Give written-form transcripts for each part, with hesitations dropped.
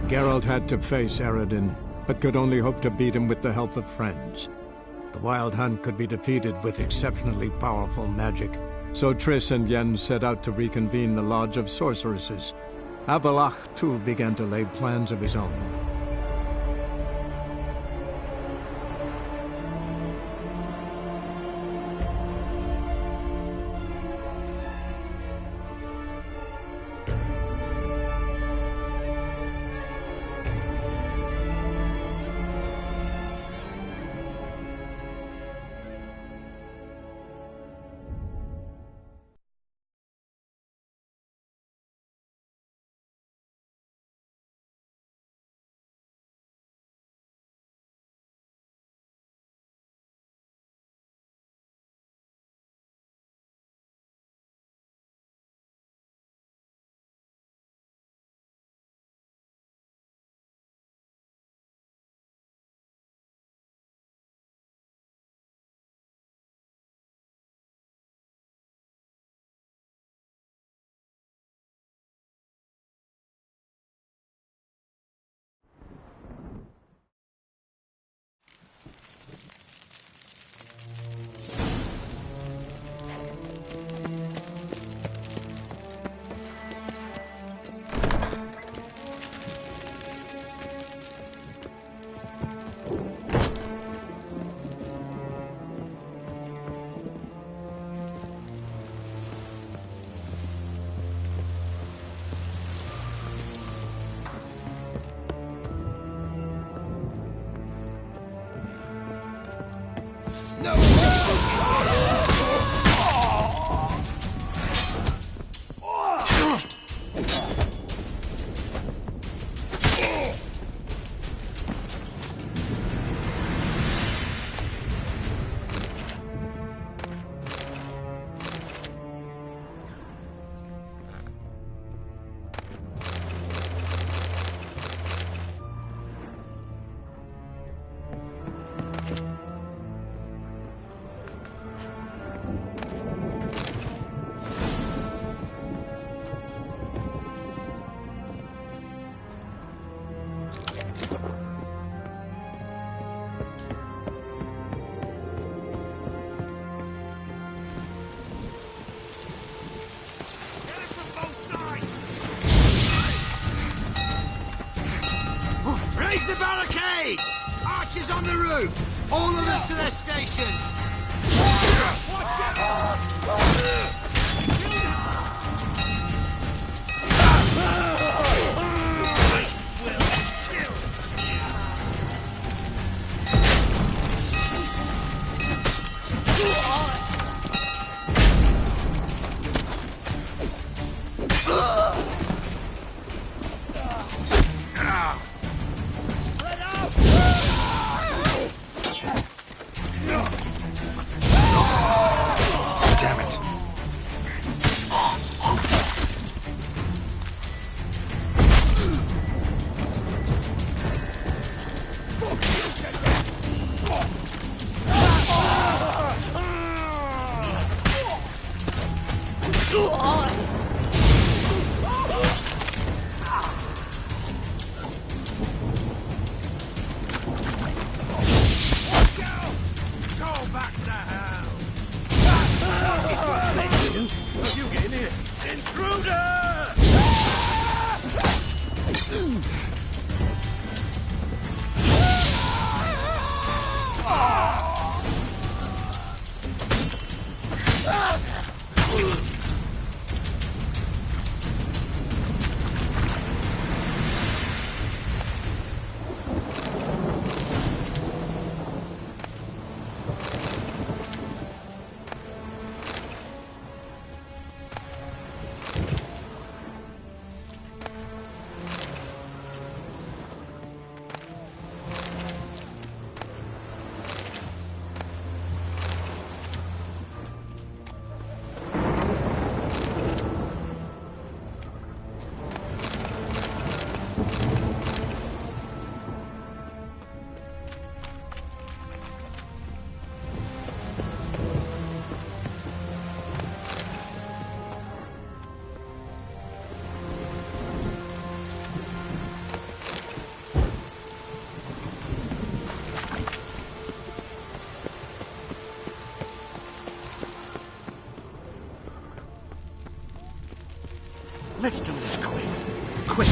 Geralt had to face Eredin, but could only hope to beat him with the help of friends. The Wild Hunt could be defeated with exceptionally powerful magic, so Triss and Yen set out to reconvene the Lodge of Sorceresses. Avallac'h, too, began to lay plans of his own. Raise the barricades! Archers on the roof! All of us to their stations! Watch out! Let's do this quick. Quick!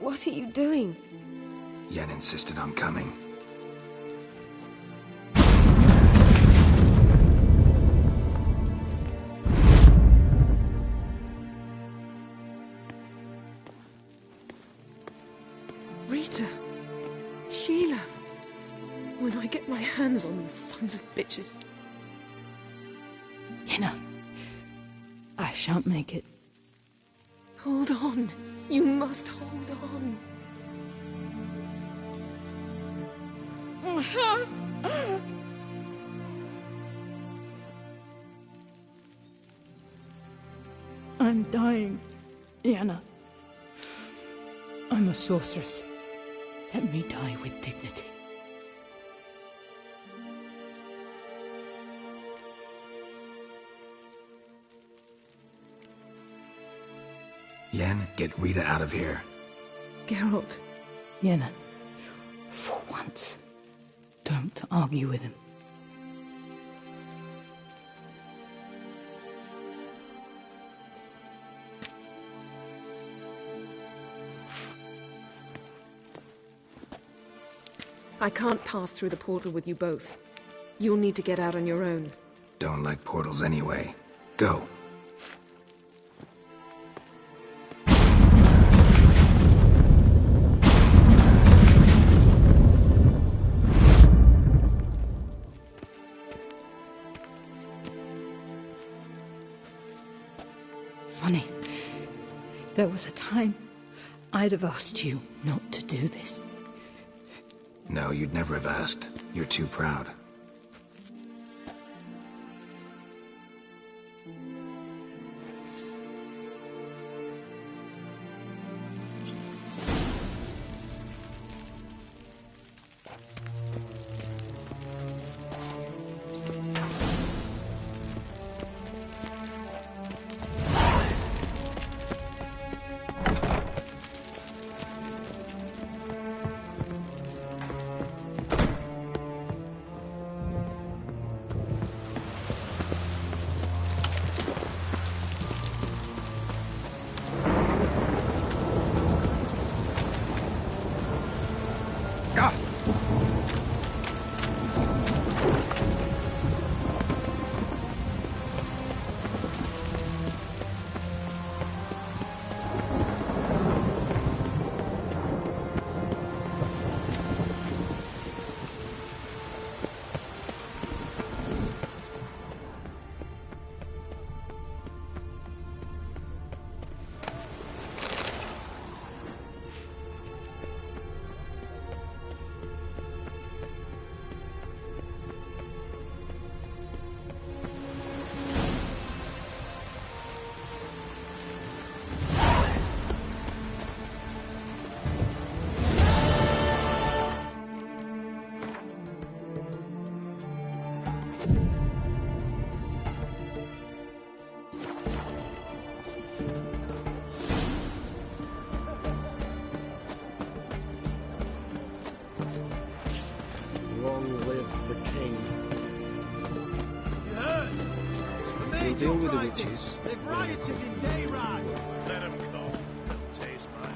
What are you doing? Yen insisted on coming. Rita! Sheila! When I get my hands on the sons of bitches. Yenna, I shan't make it. Hold on. You must hold on. I'm dying, Yenna. I'm a sorceress. Let me die with dignity. Yen, get Rita out of here. Geralt. Yenna, for once, don't argue with him. I can't pass through the portal with you both. You'll need to get out on your own. Don't like portals anyway. Go. Funny. There was a time I'd have asked you not to do this. No, you'd never have asked. You're too proud. deal with the witches. They've rioted in Dayrad. Let them go. They'll taste mine.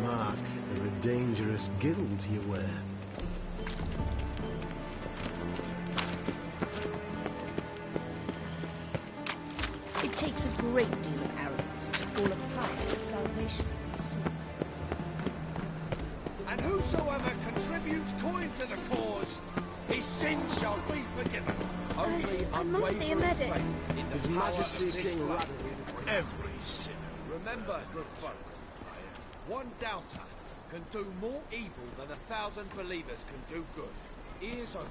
Mark, they're a dangerous guild you wear. It takes a great deal of arrogance to fall apart with salvation from sin. And whosoever contributes coin to the cause, his sins shall be forgiven. Only I must see a medic. faith in the His power Majesty of this King blood. Radwin. Every sinner. Remember, good folk, one doubter can do more evil than 1,000 believers can do good. Ears open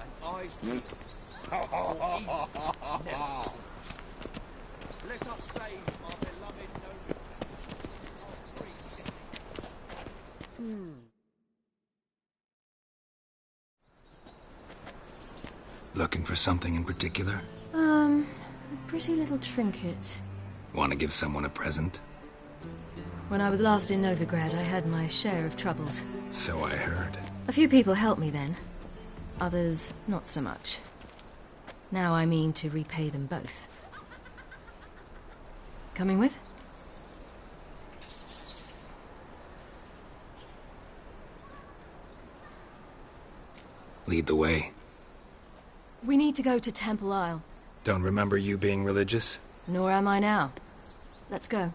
and eyes peeled. For evil never sleeps. Let us save our beloved noble. Our free city. Looking for something in particular? A pretty little trinket. Want to give someone a present? When I was last in Novigrad, I had my share of troubles. So I heard. A few people helped me then. Others, not so much. Now I mean to repay them both. Coming with? Lead the way. We need to go to Temple Isle. Don't remember you being religious? Nor am I now. Let's go.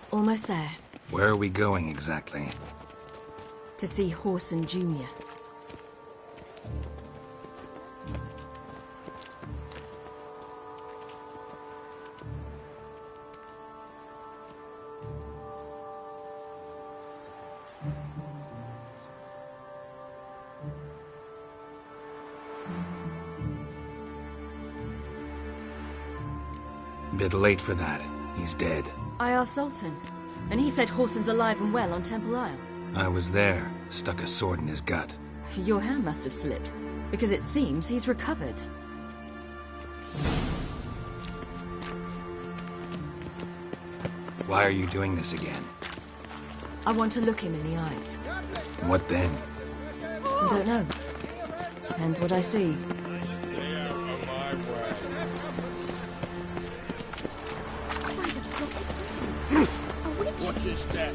Almost there. Where are we going exactly? To see Horson Jr. Bit late for that. He's dead. I asked Sultan, and he said Horson's alive and well on Temple Isle. I was there. Stuck a sword in his gut. Your hand must have slipped, because it seems he's recovered. Why are you doing this again? I want to look him in the eyes. What then? I don't know. Depends what I see. What is that?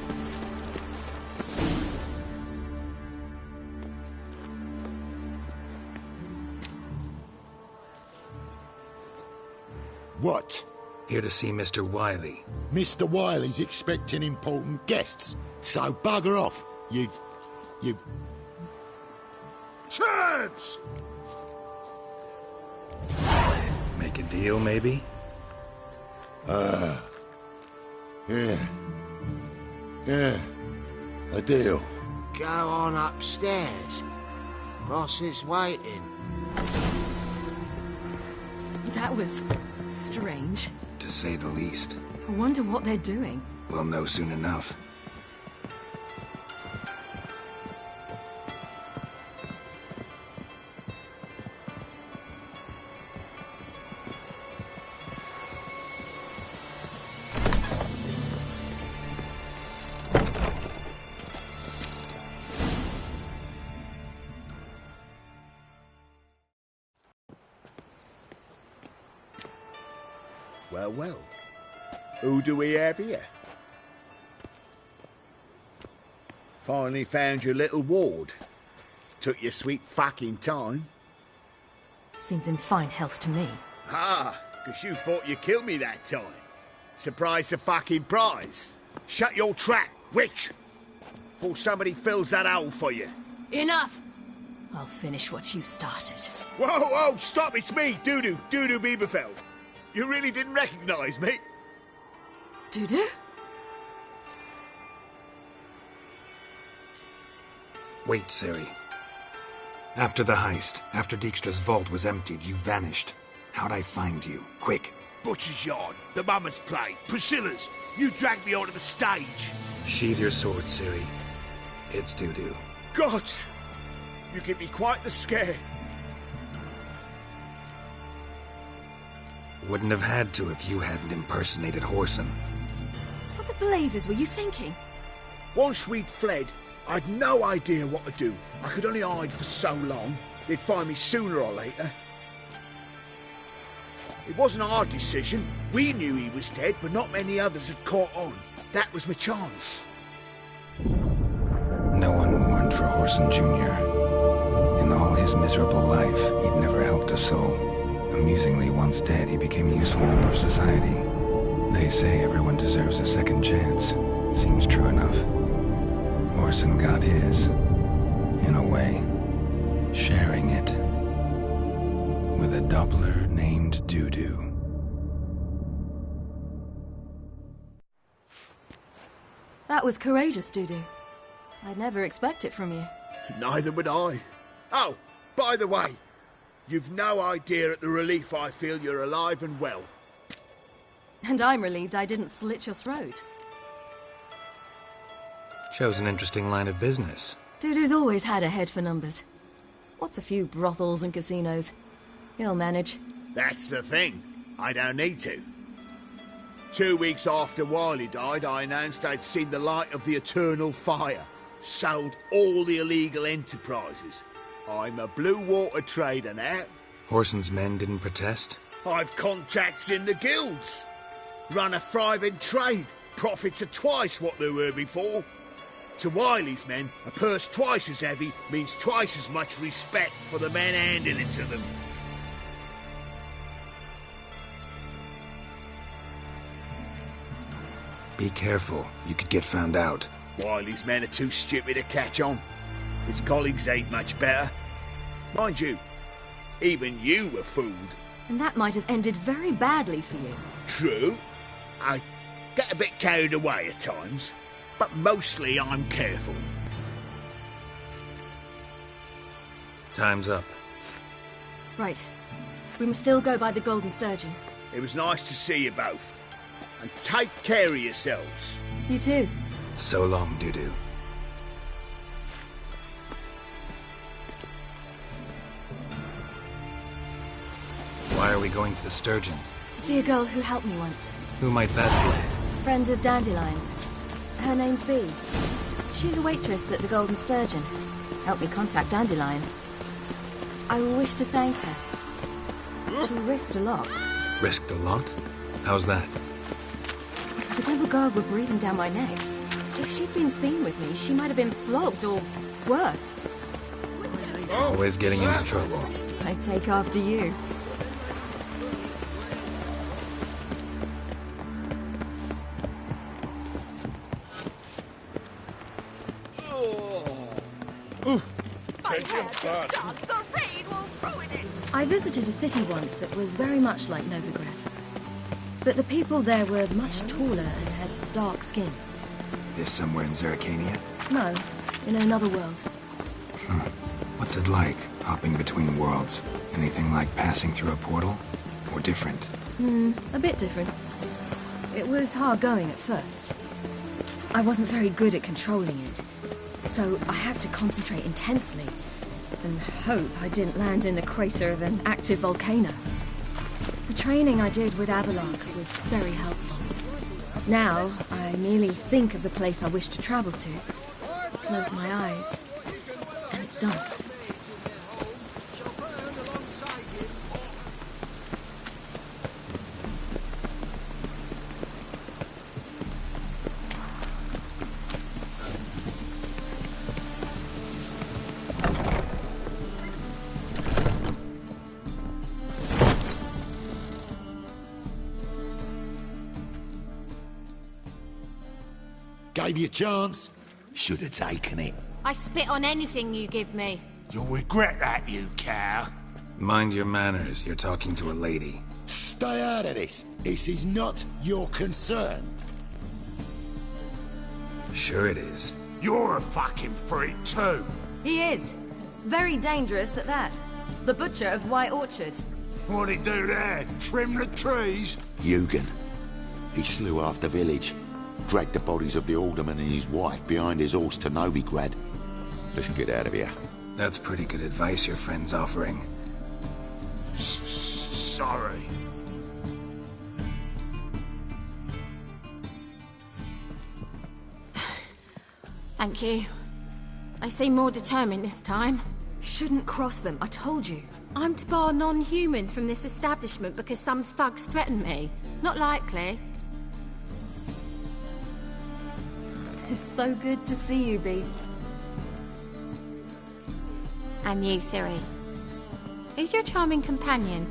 What? Here to see Mr. Wiley. Mr. Wiley's expecting important guests, so bugger off, you... Chance! Make a deal, maybe? Yeah, a deal. Go on upstairs. Boss is waiting. That was strange. To say the least. I wonder what they're doing. We'll know soon enough. Well, who do we have here? Finally found your little ward. Took your sweet fucking time. Seems in fine health to me. Ah, 'cause you thought you killed me that time. Surprise the fucking prize. Shut your trap, witch! Before somebody fills that hole for you. Enough! I'll finish what you started. Whoa, stop, it's me, Dudu Bieberfeld. You really didn't recognize me? Dudu? Wait, Ciri. After the heist, after Dijkstra's vault was emptied, you vanished. How'd I find you? Quick. Butcher's Yard, the Mummer's Plate, Priscilla's. You dragged me onto the stage. Sheathe your sword, Ciri. It's Dudu. God! You give me quite the scare. Wouldn't have had to if you hadn't impersonated Whoreson. What the blazes were you thinking? Once we'd fled, I'd no idea what to do. I could only hide for so long. They'd find me sooner or later. It wasn't our decision. We knew he was dead, but not many others had caught on. That was my chance. No one mourned for Whoreson Jr. In all his miserable life, he'd never helped a soul. Amusingly, once dead, he became a useful member of society. They say everyone deserves a second chance. Seems true enough. Whoreson got his, in a way, sharing it with a Doppler named Dudu. That was courageous, Dudu. I'd never expect it from you. Neither would I. Oh, by the way, you've no idea at the relief I feel you're alive and well. And I'm relieved I didn't slit your throat. Shows an interesting line of business. Dudu's always had a head for numbers. What's a few brothels and casinos? He'll manage. That's the thing. I don't need to. 2 weeks after Wiley died, I announced I'd seen the light of the eternal fire. Sold all the illegal enterprises. I'm a blue water trader now. Whoreson's men didn't protest? I've contacts in the guilds. Run a thriving trade. Profits are twice what they were before. To Wiley's men, a purse twice as heavy means twice as much respect for the men handing it to them. Be careful. You could get found out. Wiley's men are too stupid to catch on. His colleagues ain't much better. Mind you, even you were fooled. And that might have ended very badly for you. True. I get a bit carried away at times, but mostly I'm careful. Time's up. Right. We must still go by the Golden Sturgeon. It was nice to see you both. And take care of yourselves. You too. So long, Dudu. Why are we going to the Sturgeon? To see a girl who helped me once. Who might that be? A friend of Dandelion's. Her name's Bee. She's a waitress at the Golden Sturgeon. Helped me contact Dandelion. I wish to thank her. She risked a lot. Risked a lot? How's that? The Temple Guard were breathing down my neck. If she'd been seen with me, she might have been flogged or worse. Always getting into trouble. I take after you. I visited a city once that was very much like Novigrad. But the people there were much taller and had dark skin. This somewhere in Zerrikania? No, in another world. What's it like, hopping between worlds? Anything like passing through a portal? Or different? A bit different. It was hard going at first. I wasn't very good at controlling it, so I had to concentrate intensely and hope I didn't land in the crater of an active volcano. The training I did with Avalark was very helpful. Now, I merely think of the place I wish to travel to, close my eyes, and it's done. Gave you a chance. Should have taken it. I spit on anything you give me. You'll regret that, you cow. Mind your manners, you're talking to a lady. Stay out of this. This is not your concern. Sure it is. You're a fucking freak too. He is. Very dangerous at that. The butcher of White Orchard. What'd he do there? Trim the trees? Eugen. He slew half the village. Dragged the bodies of the alderman and his wife behind his horse to Novigrad. Let's get out of here. That's pretty good advice your friend's offering. Sorry. Thank you. They seem more determined this time. Shouldn't cross them, I told you. I'm to bar non-humans from this establishment because some thugs threaten me. Not likely. It's so good to see you, Bee. And you, Ciri. Who's your charming companion?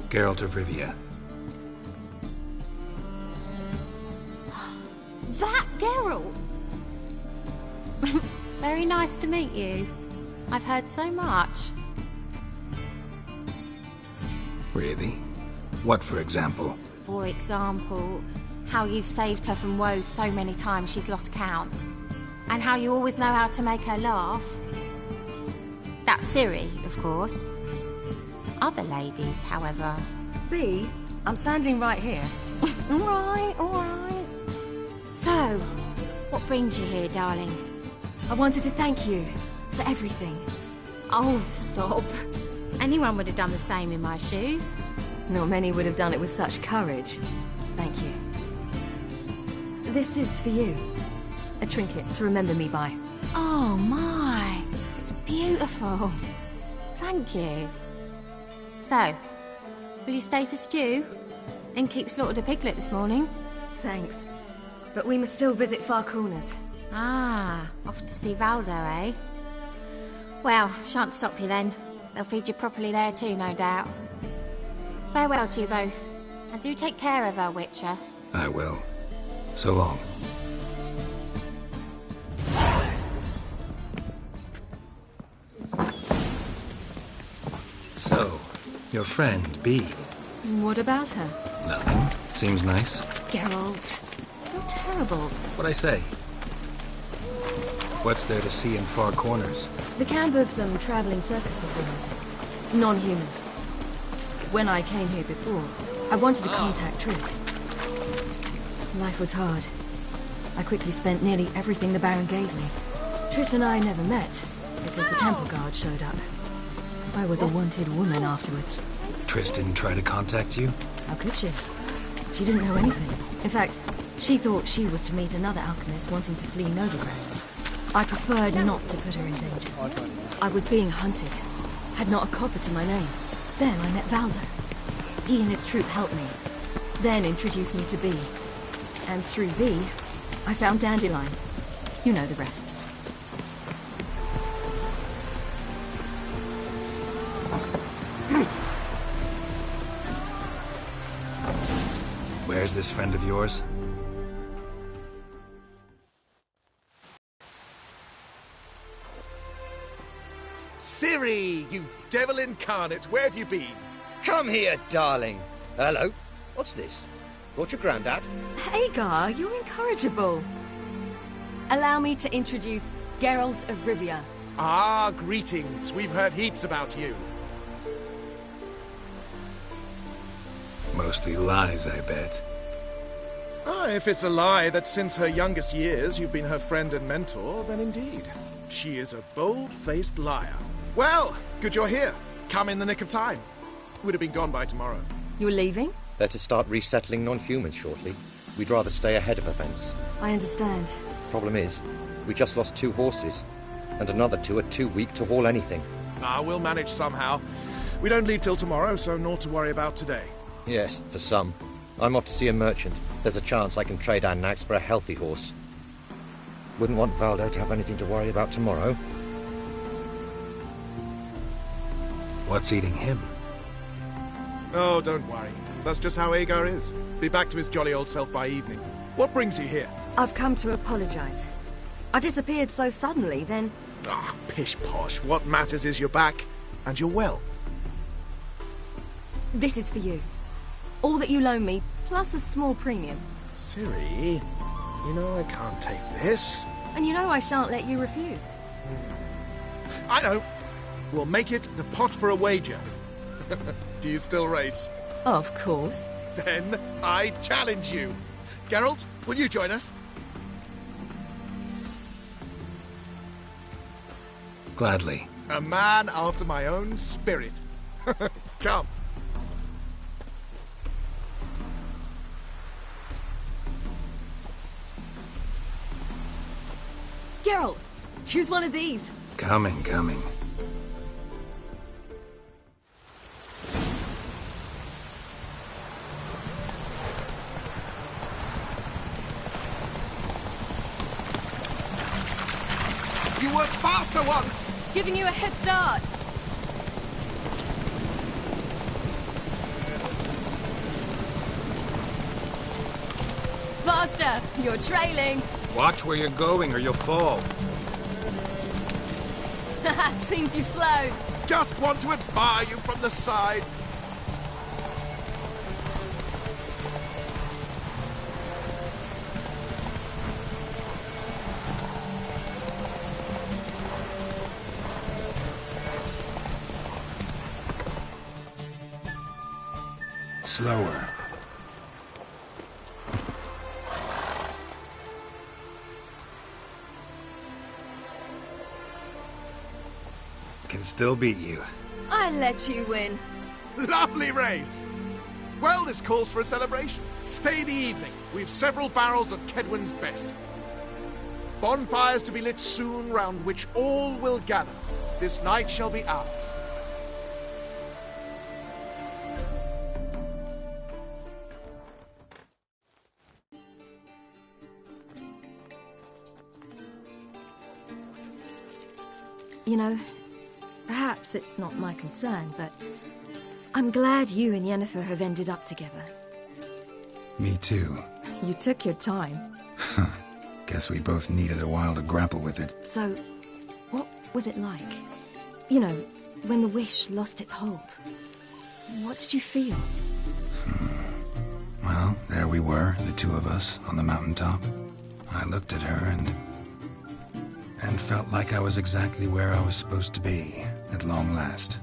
Geralt of Rivia. That Geralt! Very nice to meet you. I've heard so much. Really? What, for example? For example, how you've saved her from woes so many times she's lost count. And how you always know how to make her laugh. That's Ciri, of course. Other ladies, however... Bee, I'm standing right here. All right. So, what brings you here, darlings? I wanted to thank you for everything. Oh, stop. Anyone would have done the same in my shoes. Not many would have done it with such courage. Thank you. This is for you. A trinket to remember me by. Oh, my. It's beautiful. Thank you. So, will you stay for stew? Innkeep slaughtered a piglet this morning. Thanks. But we must still visit Far Corners. Ah, off to see Valdo, eh? Well, shan't stop you then. They'll feed you properly there too, no doubt. Farewell to you both. And do take care of her, Witcher. I will. So long. So, your friend, Bee. What about her? Nothing. Seems nice. Geralt, you're terrible. What'd I say? What's there to see in Far Corners? The camp of some traveling circus performers. Non-humans. When I came here before, I wanted to contact Triss. Life was hard. I quickly spent nearly everything the Baron gave me. Triss and I never met, because the temple guard showed up. I was a wanted woman afterwards. Triss didn't try to contact you? How could she? She didn't know anything. In fact, she thought she was to meet another alchemist wanting to flee Novigrad. I preferred not to put her in danger. I was being hunted. Had not a copper to my name. Then I met Valdo. He and his troop helped me. Then introduced me to Bee. And through Bee, I found Dandelion. You know the rest. Where's this friend of yours? Ciri, you devil incarnate, where have you been? Come here, darling. Hello. What's this? Brought your granddad? Hagar, you're incorrigible. Allow me to introduce Geralt of Rivia. Ah, greetings. We've heard heaps about you. Mostly lies, I bet. Ah, if it's a lie that since her youngest years you've been her friend and mentor, then indeed. She is a bold-faced liar. Well, good you're here. Come in the nick of time. Would have been gone by tomorrow. You're leaving? They're to start resettling non-humans shortly. We'd rather stay ahead of events. I understand. Problem is, we just lost 2 horses. And another 2 are too weak to haul anything. Ah, we'll manage somehow. We don't leave till tomorrow, so naught to worry about today. Yes, for some. I'm off to see a merchant. There's a chance I can trade our nags for a healthy horse. Wouldn't want Valdo to have anything to worry about tomorrow. What's eating him? Oh, don't worry. That's just how Agar is. Be back to his jolly old self by evening. What brings you here? I've come to apologize. I disappeared so suddenly, then... Ah, pish-posh. What matters is you're back, and you're well. This is for you. All that you loan me, plus a small premium. Ciri, you know I can't take this. And you know I shan't let you refuse. I know. We'll make it the pot for a wager. Do you still race? Of course. Then I challenge you. Geralt, will you join us? Gladly. A man after my own spirit. Come. Geralt, choose one of these. Coming. You were faster once! Giving you a head start. Faster! You're trailing. Watch where you're going or you'll fall. Seems you've slowed. Just want to admire you from the side. Slower. Can still beat you. I let you win. Lovely race! Well, this calls for a celebration. Stay the evening. We've several barrels of Kedwen's best. Bonfires to be lit soon, round which all will gather. This night shall be ours. You know, perhaps it's not my concern, but I'm glad you and Yennefer have ended up together. Me too. You took your time. Guess we both needed a while to grapple with it. So, what was it like? You know, when the wish lost its hold. What did you feel? Well, there we were, the two of us, on the mountaintop. I looked at her and felt like I was exactly where I was supposed to be, at long last.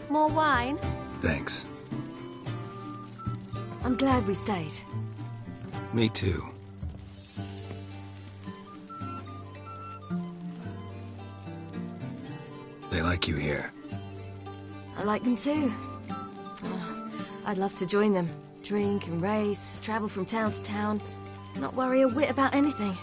More wine? Thanks. I'm glad we stayed. Me too. They like you here. I like them too. I'd love to join them. Drink and race, travel from town to town, not worry a whit about anything.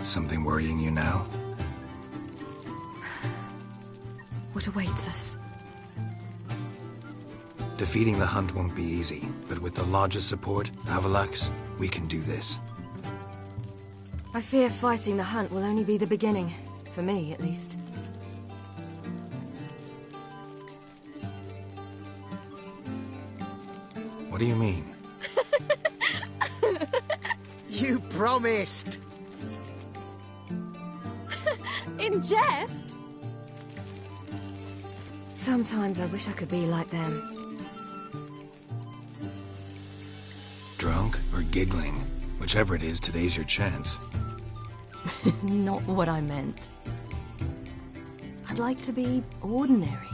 Something worrying you now? What awaits us? Defeating the Hunt won't be easy, but with the Lodge's support, Avalax, we can do this. I fear fighting the Hunt will only be the beginning. For me, at least. What do you mean? You promised! In jest? Sometimes I wish I could be like them. Drunk or giggling? Whichever it is, today's your chance. Not what I meant. I'd like to be ordinary.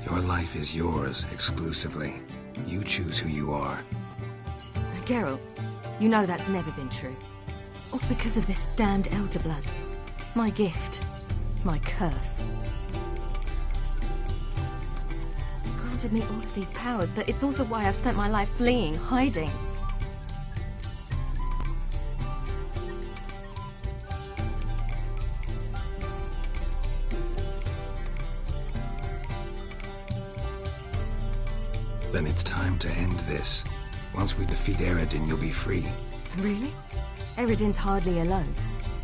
Your life is yours, exclusively. You choose who you are. Geralt, you know that's never been true. All because of this damned Elder Blood. My gift. My curse. It granted me all of these powers, but it's also why I've spent my life fleeing, hiding. Then it's time to end this. Once we defeat Eredin, you'll be free. Really? Eredin's hardly alone.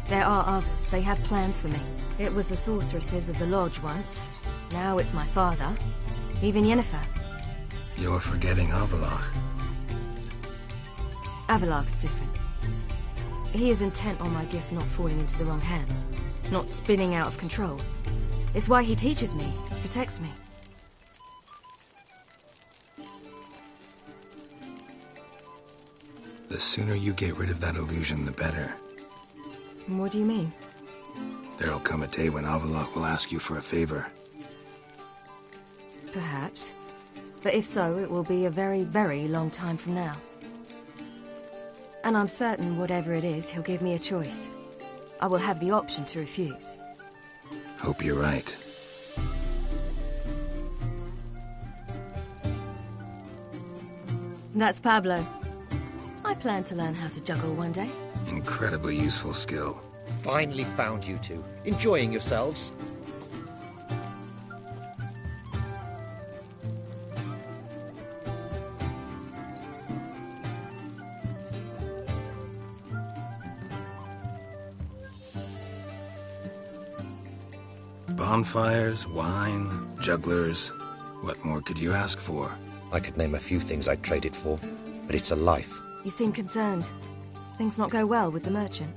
There are others. They have plans for me. It was the sorceresses of the Lodge once. Now it's my father. Even Yennefer. You're forgetting Avallac'h. Avallac'h's different. He is intent on my gift not falling into the wrong hands. Not spinning out of control. It's why he teaches me, protects me. The sooner you get rid of that illusion, the better. What do you mean? There'll come a day when Avallac'h will ask you for a favor. Perhaps. But if so, it will be a very, very long time from now. And I'm certain whatever it is, he'll give me a choice. I will have the option to refuse. Hope you're right. That's Pablo. I plan to learn how to juggle one day. Incredibly useful skill. Finally found you two. Enjoying yourselves? Bonfires, wine, jugglers. What more could you ask for? I could name a few things I'd trade it for, but it's a life. You seem concerned. Things not go well with the merchant?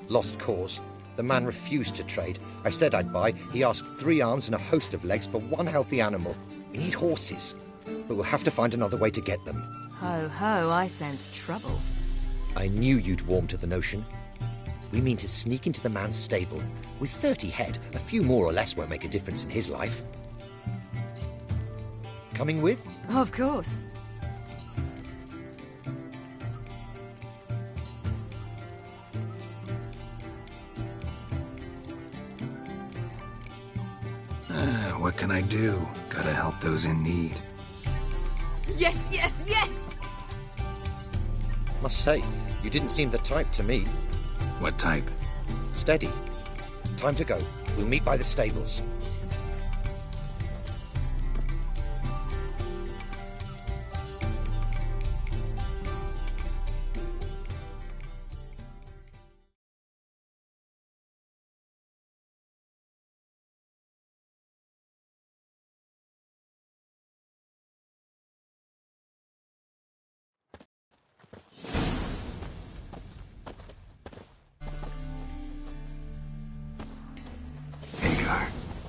Lost cause. The man refused to trade. I said I'd buy. He asked 3 arms and a host of legs for 1 healthy animal. We need horses, but we'll have to find another way to get them. Ho ho, I sense trouble. I knew you'd warm to the notion. We mean to sneak into the man's stable. With 30 head, a few more or less won't make a difference in his life. Coming with? Of course. What can I do? Gotta help those in need. Yes, yes, yes! Must say, you didn't seem the type to me. What type? Steady. Time to go. We'll meet by the stables.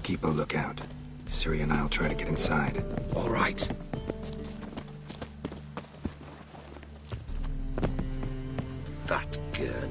Keep a lookout. Ciri and I'll try to get inside. All right. That girl.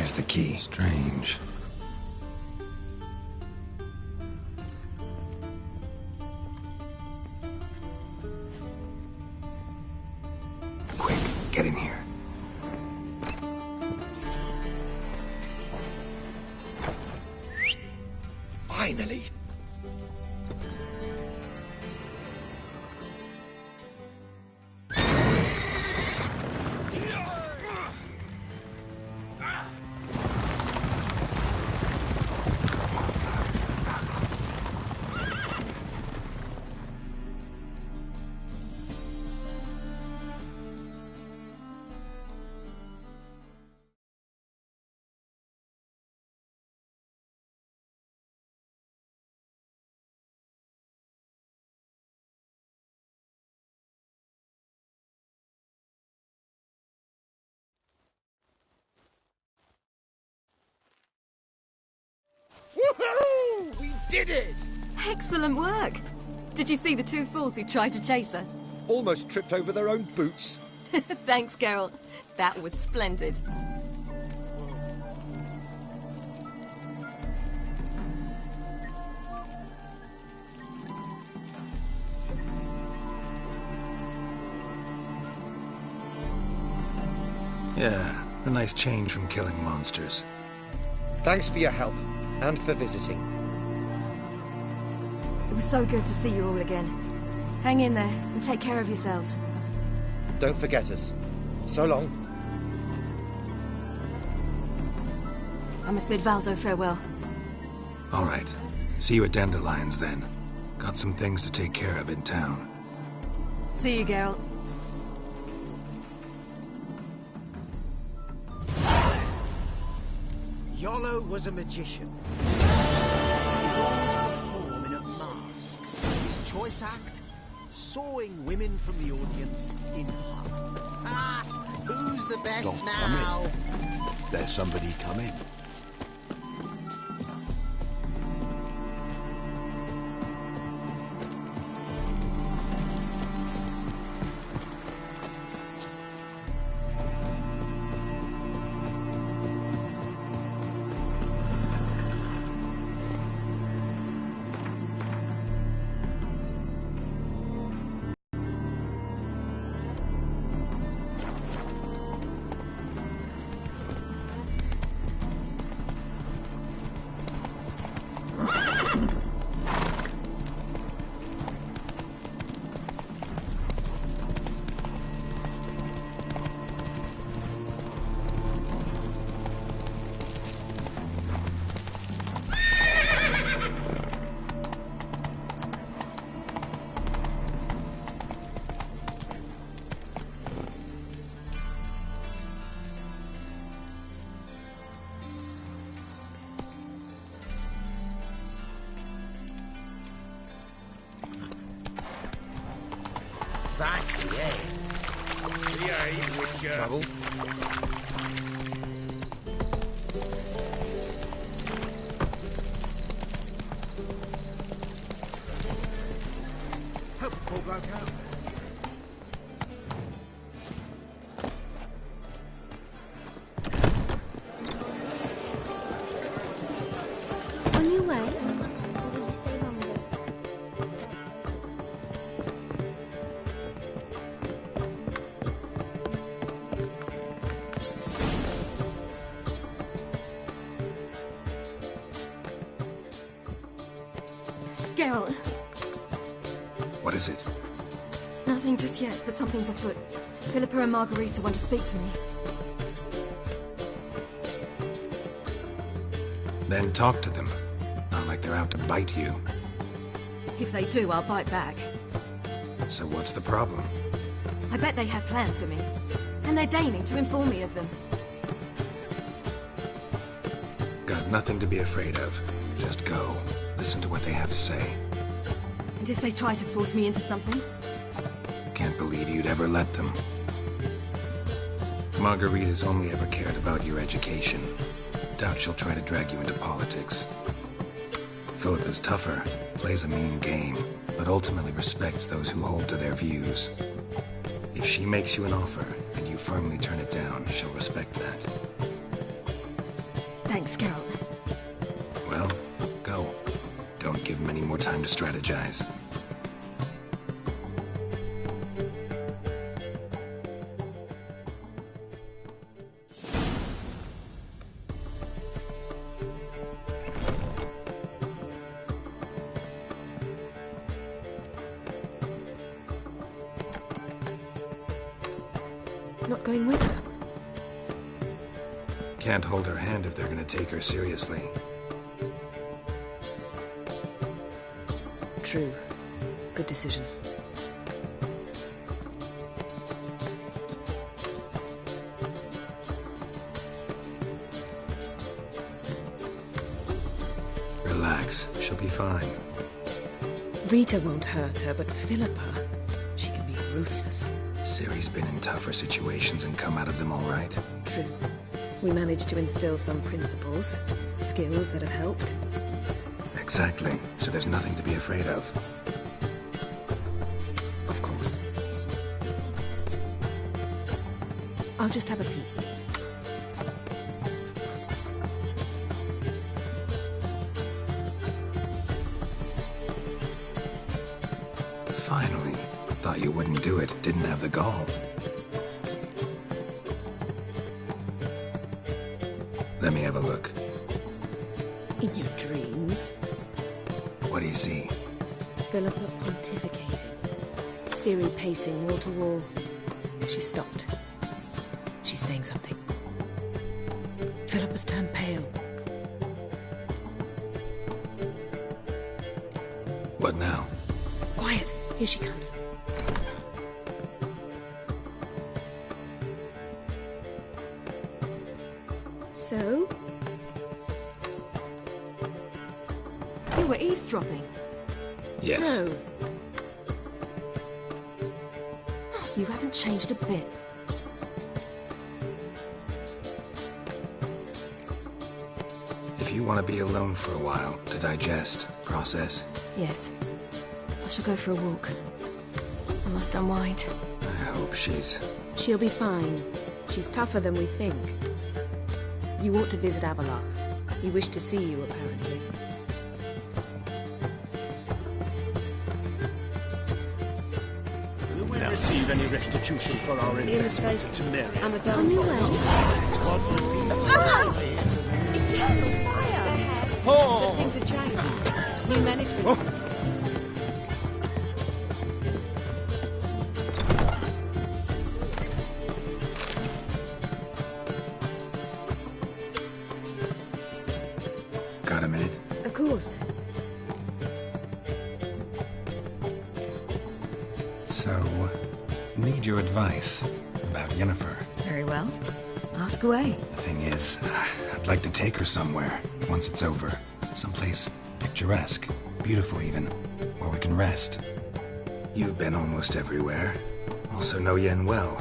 There's the key. Strange. Quick, get in here. Finally! Woohoo! We did it! Excellent work! Did you see the two fools who tried to chase us? Almost tripped over their own boots. Thanks, Geralt. That was splendid. Yeah, a nice change from killing monsters. Thanks for your help, and for visiting. It was so good to see you all again. Hang in there, and take care of yourselves. Don't forget us. So long. I must bid Valzo farewell. All right. See you at Dandelions, then. Got some things to take care of in town. See you, Geralt. Iolo was a magician. He was performing a mask. His choice act? Sawing women from the audience in half. Ah, who's the best Stop now? coming. There's somebody coming. Vast, yeah. Trouble? Hope it all broke out. On your way? Or will you stay longer? Geralt! What is it? Nothing just yet, but something's afoot. Philippa and Margarita want to speak to me. Then talk to them. Not like they're out to bite you. If they do, I'll bite back. So what's the problem? I bet they have plans for me. And they're deigning to inform me of them. Got nothing to be afraid of. Just go. Listen to what they have to say. And if they try to force me into something? Can't believe you'd ever let them. Margarita's only ever cared about your education. Doubt she'll try to drag you into politics. Philippa's tougher, plays a mean game, but ultimately respects those who hold to their views. If she makes you an offer, and you firmly turn it down, she'll respect that. Thanks, Geralt. Well, go. Don't give him any more time to strategize. Not going with her? Can't hold her hand if they're gonna take her seriously. True. Good decision. Relax. She'll be fine. Rita won't hurt her, but Philippa, she can be ruthless. Ciri's been in tougher situations and come out of them all right. True. We managed to instill some principles, skills that have helped. Exactly. So there's nothing to be afraid of. Of course. I'll just have a peek. Finally. Thought you wouldn't do it. Didn't have the gall. Let me have a look. In your dreams. What do you see? Philippa pontificating. Ciri pacing wall to wall. She stopped. She's saying something. Philippa's turned pale. What now? Quiet. Here she comes. So? You were eavesdropping. Yes. No. You haven't changed a bit. If you want to be alone for a while, to digest, process. Yes. I shall go for a walk. I must unwind. I hope she's... She'll be fine. She's tougher than we think. You ought to visit Avallac'h. He wished to see you, apparently. Will we receive any restitution for our investment to Mary? I'm a done for. Eternal fire! But things are changing. New management. Got a minute? Of course. So, need your advice about Yennefer. Very well. Ask away. The thing is, I'd like to take her somewhere, once it's over. Someplace picturesque, beautiful even, where we can rest. You've been almost everywhere. Also know Yen well.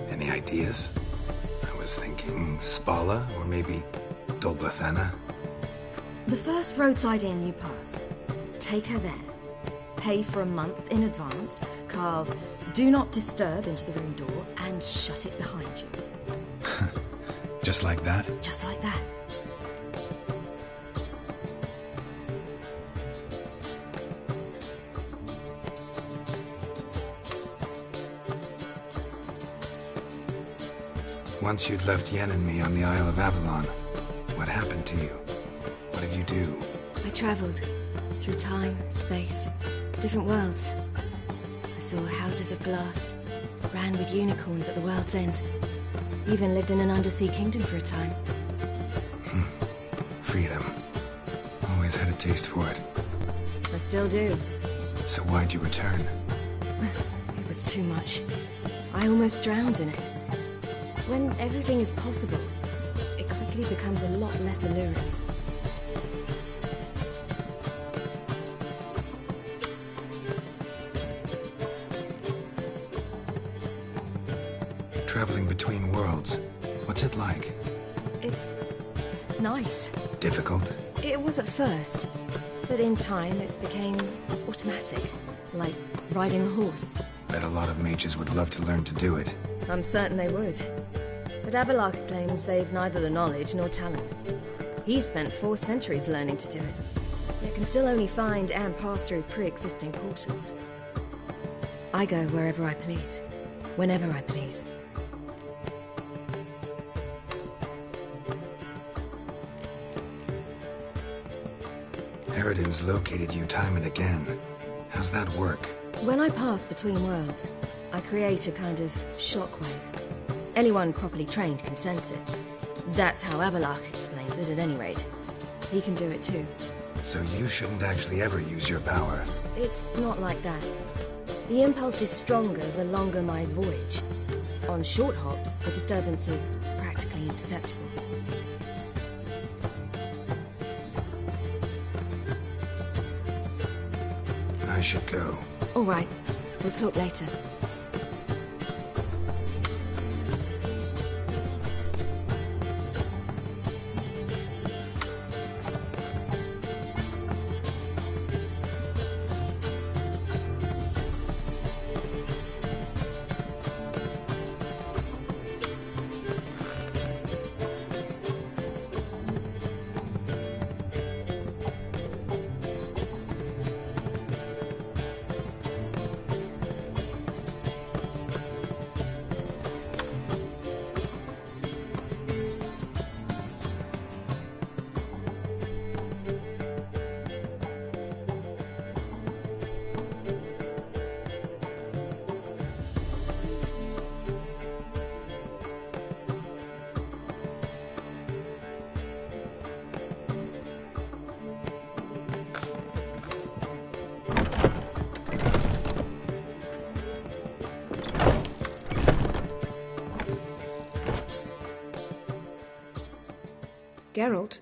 Any ideas? I was thinking Spala, or maybe Dol Blathanna. The first roadside inn you pass. Take her there. Pay for a month in advance. Carve "Do Not Disturb" into the room door and shut it behind you. Just like that? Just like that. Once you'd left Yen and me on the Isle of Avalon, what happened to you? What did you do? I travelled through time, space, different worlds. I saw houses of glass, ran with unicorns at the world's end. Even lived in an undersea kingdom for a time. Freedom. Always had a taste for it. I still do. So why'd you return? It was too much. I almost drowned in it. When everything is possible, it quickly becomes a lot less alluring. Traveling between worlds. What's it like? It's nice. Difficult? It was at first, but in time it became automatic, like riding a horse. Bet a lot of mages would love to learn to do it. I'm certain they would. But Avallac'h claims they've neither the knowledge nor talent. He spent 4 centuries learning to do it, yet can still only find and pass through pre-existing portals. I go wherever I please, whenever I please. Eridan's located you time and again. How's that work? When I pass between worlds, I create a kind of shockwave. Anyone properly trained can sense it. That's how Avallac'h explains it, at any rate. He can do it too. So you shouldn't actually ever use your power. It's not like that. The impulse is stronger the longer my voyage. On short hops, the disturbance is practically imperceptible. I should go. All right. We'll talk later. Geralt?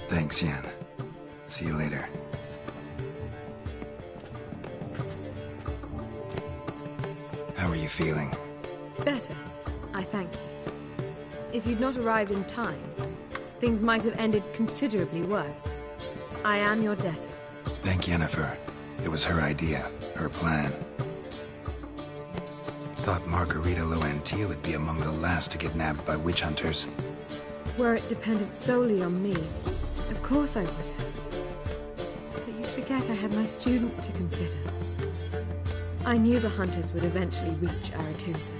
Thanks, Yen. See you later. How are you feeling? Better, I thank you. If you'd not arrived in time, things might have ended considerably worse. I am your debtor. Thank Yennefer. It was her idea, her plan. Thought Margarita Loantil would be among the last to get nabbed by witch hunters. Were it dependent solely on me, of course I would have. But you forget I had my students to consider. I knew the hunters would eventually reach Aretusa.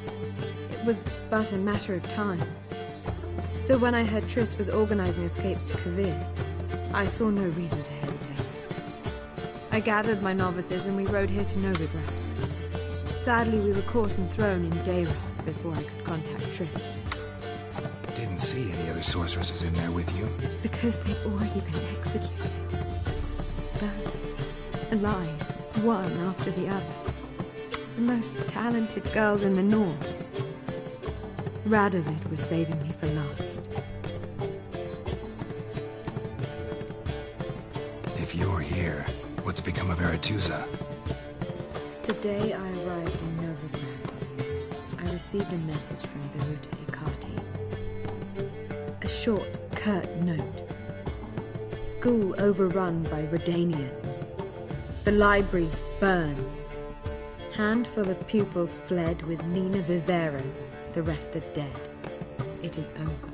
It was but a matter of time. So when I heard Triss was organizing escapes to Kovir, I saw no reason to hesitate. I gathered my novices and we rode here to Novigrad. Sadly, we were caught and thrown in Dayrah before I could contact Triss. Didn't see any other sorceresses in there with you? Because they'd already been executed. Burned. Alive, one after the other. The most talented girls in the North. Radovid was saving me for last. If you're here, what's become of Aretusa? The day I arrived in Novigrad, I received a message from Biruta Ikati. A short, curt note. School overrun by Redanians. The libraries burned. Handful of pupils fled with Nina Vivero. The rest are dead. It is over.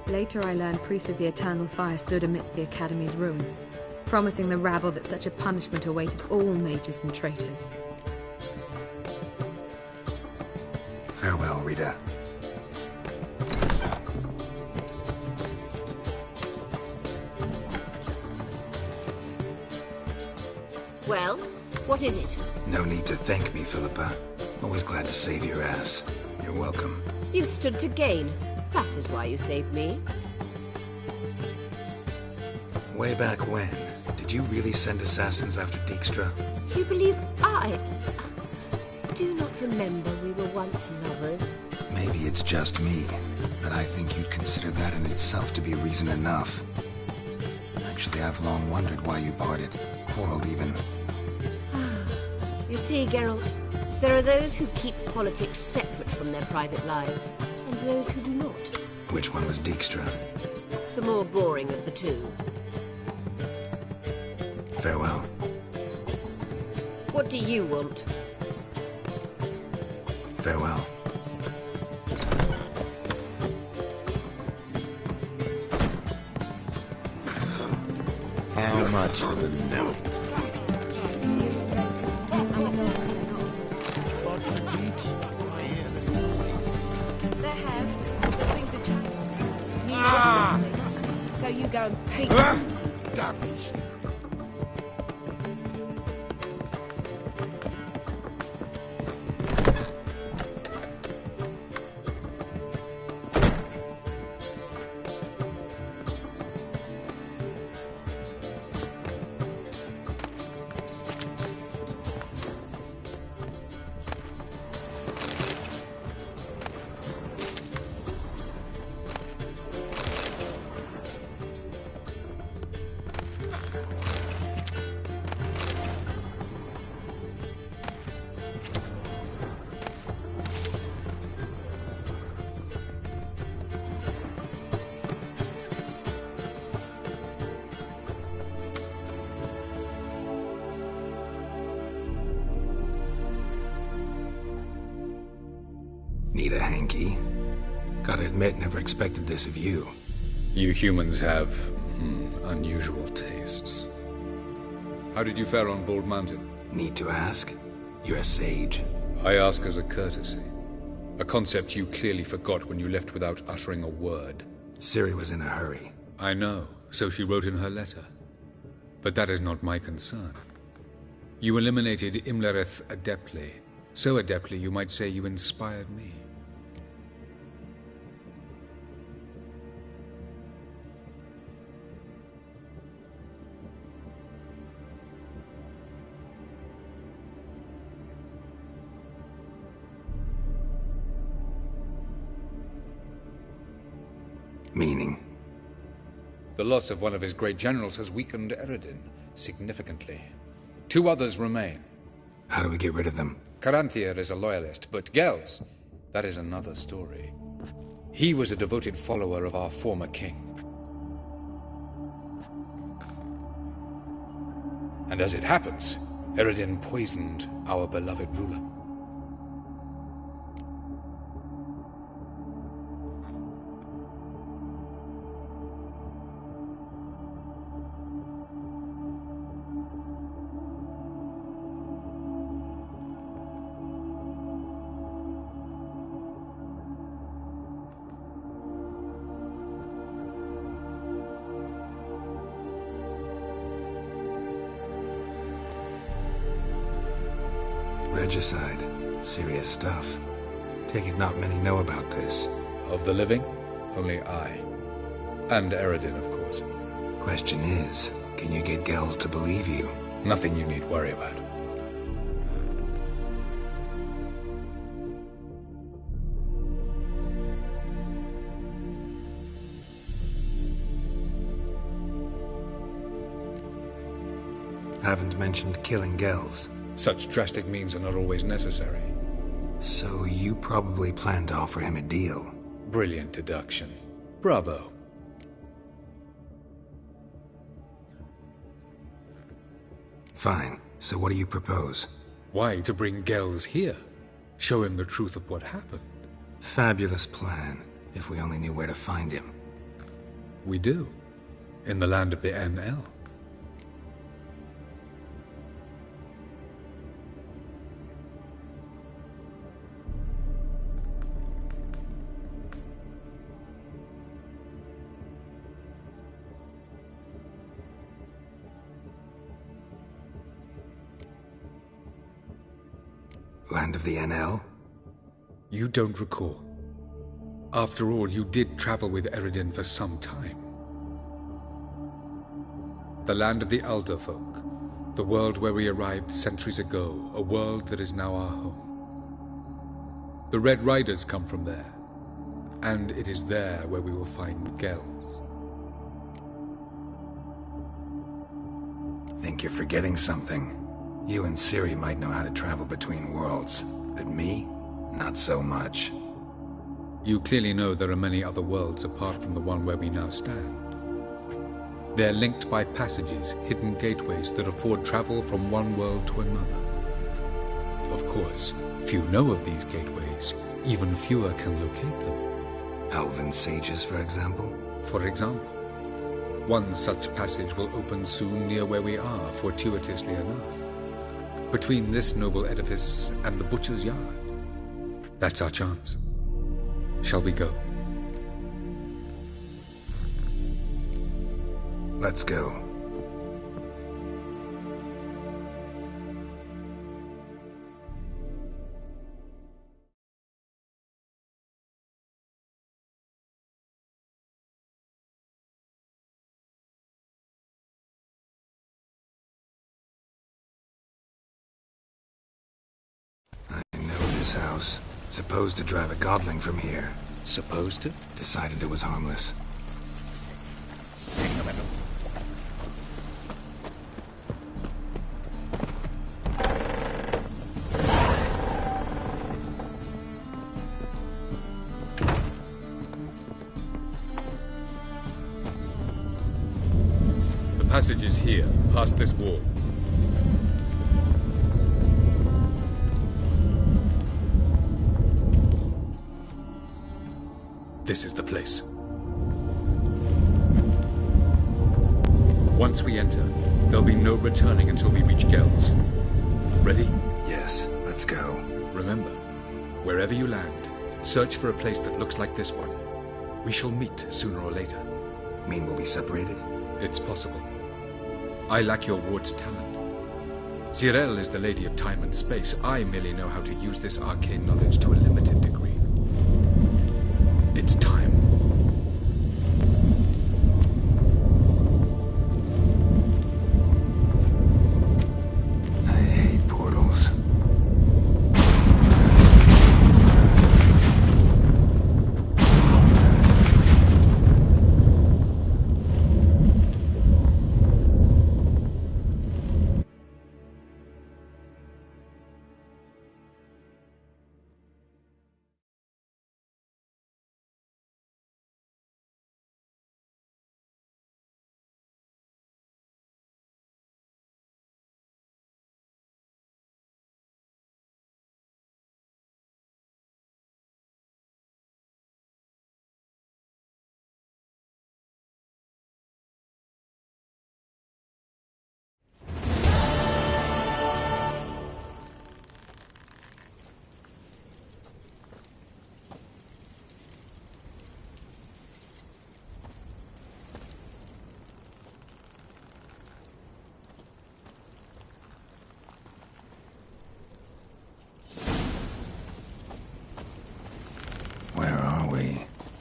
Later I learned priests of the Eternal Fire stood amidst the Academy's ruins, promising the rabble that such a punishment awaited all mages and traitors. Farewell, Rita. Well, what is it? No need to thank me, Philippa. Always glad to save your ass. You're welcome. You've stood to gain. That is why you saved me. Way back when, did you really send assassins after Dijkstra? You believe I do not remember we were once lovers? Maybe it's just me, but I think you'd consider that in itself to be reason enough. Actually, I've long wondered why you parted. Quarreled even. You see, Geralt, there are those who keep politics separate from their private lives, and those who do not. Which one was Dijkstra? The more boring of the two. Farewell. What do you want? Farewell. How much for the note? So you go and peek. Damage. Need a hanky? Gotta admit, never expected this of you. You humans have unusual tastes. How did you fare on Bald Mountain? Need to ask? You're a sage. I ask as a courtesy. A concept you clearly forgot when you left without uttering a word. Ciri was in a hurry. I know, so she wrote in her letter. But that is not my concern. You eliminated Imlerith adeptly. So adeptly, you might say you inspired me. Meaning? The loss of one of his great generals has weakened Eredin significantly. 2 others remain. How do we get rid of them? Caranthir is a loyalist, but Gels, that is another story. He was a devoted follower of our former king. And as it happens, Eredin poisoned our beloved ruler. Regicide. Serious stuff. Take it not many know about this. Of the living, only I. And Eredin, of course. Question is, can you get Gels to believe you? Nothing you need worry about. Haven't mentioned killing Gels. Such drastic means are not always necessary. So you probably plan to offer him a deal. Brilliant deduction. Bravo. Fine. So what do you propose? Why, to bring Gels here. Show him the truth of what happened. Fabulous plan, if we only knew where to find him. We do. In the land of the NL. Land of the NL? You don't recall. After all, you did travel with Eredin for some time. The land of the Elder Folk. The world where we arrived centuries ago. A world that is now our home. The Red Riders come from there. And it is there where we will find Gels. Think you're forgetting something. You and Ciri might know how to travel between worlds, but me? Not so much. You clearly know there are many other worlds apart from the one where we now stand. They're linked by passages, hidden gateways that afford travel from one world to another. Of course, few know of these gateways. Even fewer can locate them. Elven sages, for example? For example. One such passage will open soon near where we are, fortuitously enough. Between this noble edifice and the butcher's yard. That's our chance. Shall we go? Let's go. This house. Supposed to drive a godling from here. Supposed to? Decided it was harmless. The passage is here, past this wall. This is the place. Once we enter, there'll be no returning until we reach Gel's. Ready? Yes, let's go. Remember, wherever you land, search for a place that looks like this one. We shall meet sooner or later. Mean we'll be separated? It's possible. I lack your ward's talent. Zirel is the lady of time and space. I merely know how to use this arcane knowledge to a limited degree. It's time. I hate portals.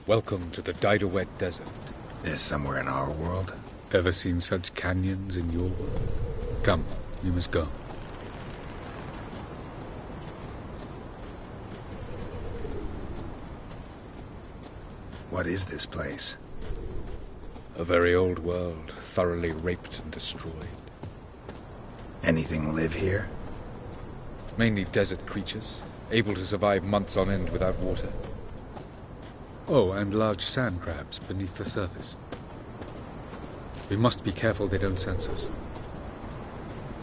Welcome to the Daiduet Desert. This somewhere in our world? Ever seen such canyons in your world? Come, we must go. What is this place? A very old world, thoroughly raped and destroyed. Anything live here? Mainly desert creatures, able to survive months on end without water. Oh, and large sand crabs beneath the surface. We must be careful they don't sense us.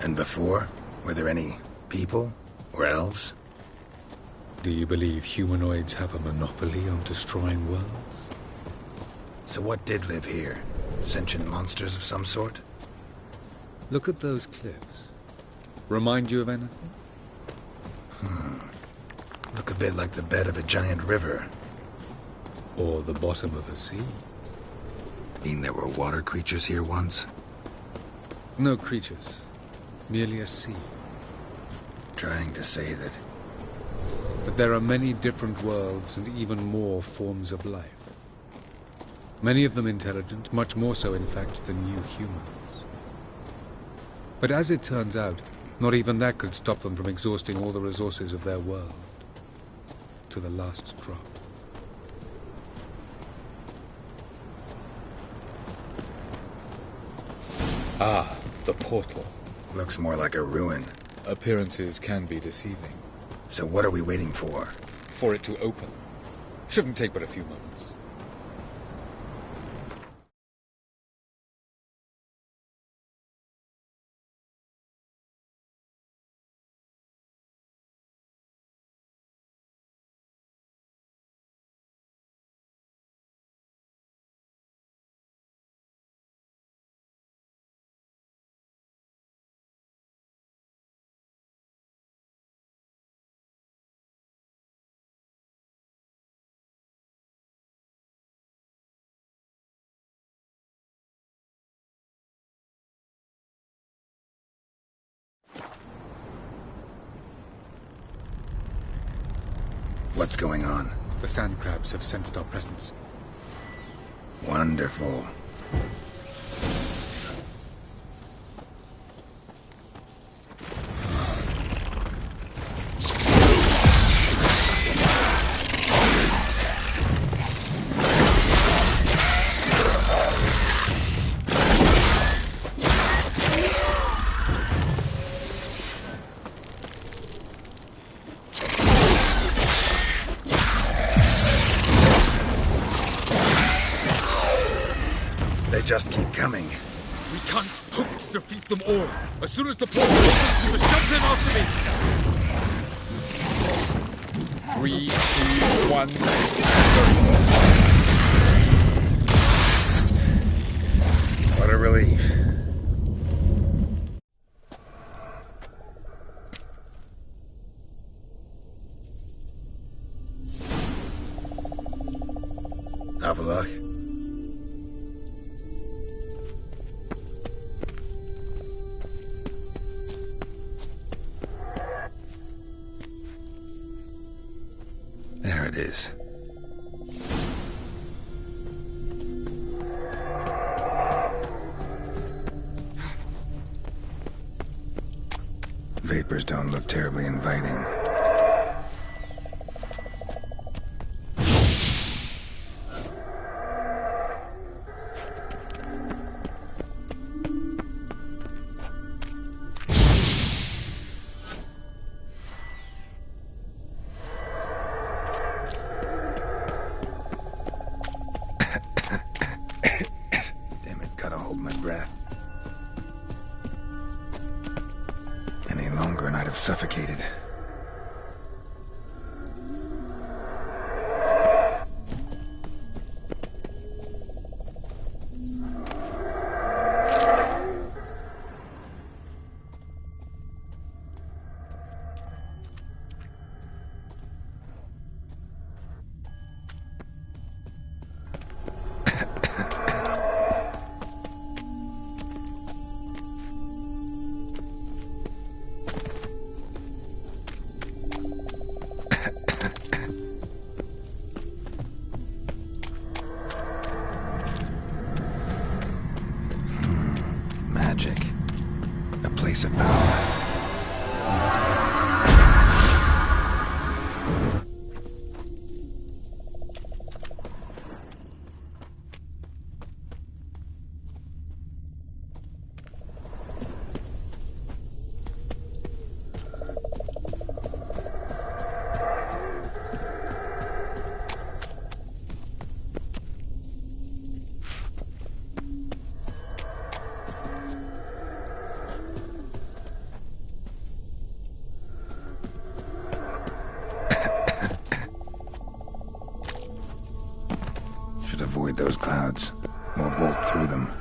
And before? Were there any people? Or elves? Do you believe humanoids have a monopoly on destroying worlds? So what did live here? Sentient monsters of some sort? Look at those cliffs. Remind you of anything? Look a bit like the bed of a giant river. Or the bottom of a sea. Mean there were water creatures here once? No creatures. Merely a sea. Trying to say that... But there are many different worlds and even more forms of life. Many of them intelligent, much more so in fact than you humans. But as it turns out, not even that could stop them from exhausting all the resources of their world. To the last drop. Ah, the portal. Looks more like a ruin. Appearances can be deceiving. So what are we waiting for? For it to open. Shouldn't take but a few moments. What's going on? The sand crabs have sensed our presence. Wonderful. Just keep coming. We can't hope to defeat them all. As soon as the portal opens, you must jump in after me. 3, 2, 1. What a relief. Avallac'h. There it is. Vapors don't look terribly inviting. Suffocated. A place of power. Should avoid those clouds, or bolt through them.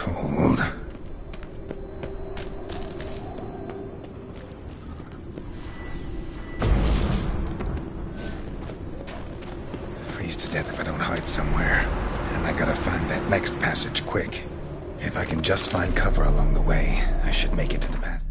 cold. Freeze to death if I don't hide somewhere. And I gotta find that next passage quick. If I can just find cover along the way, I should make it to the passage.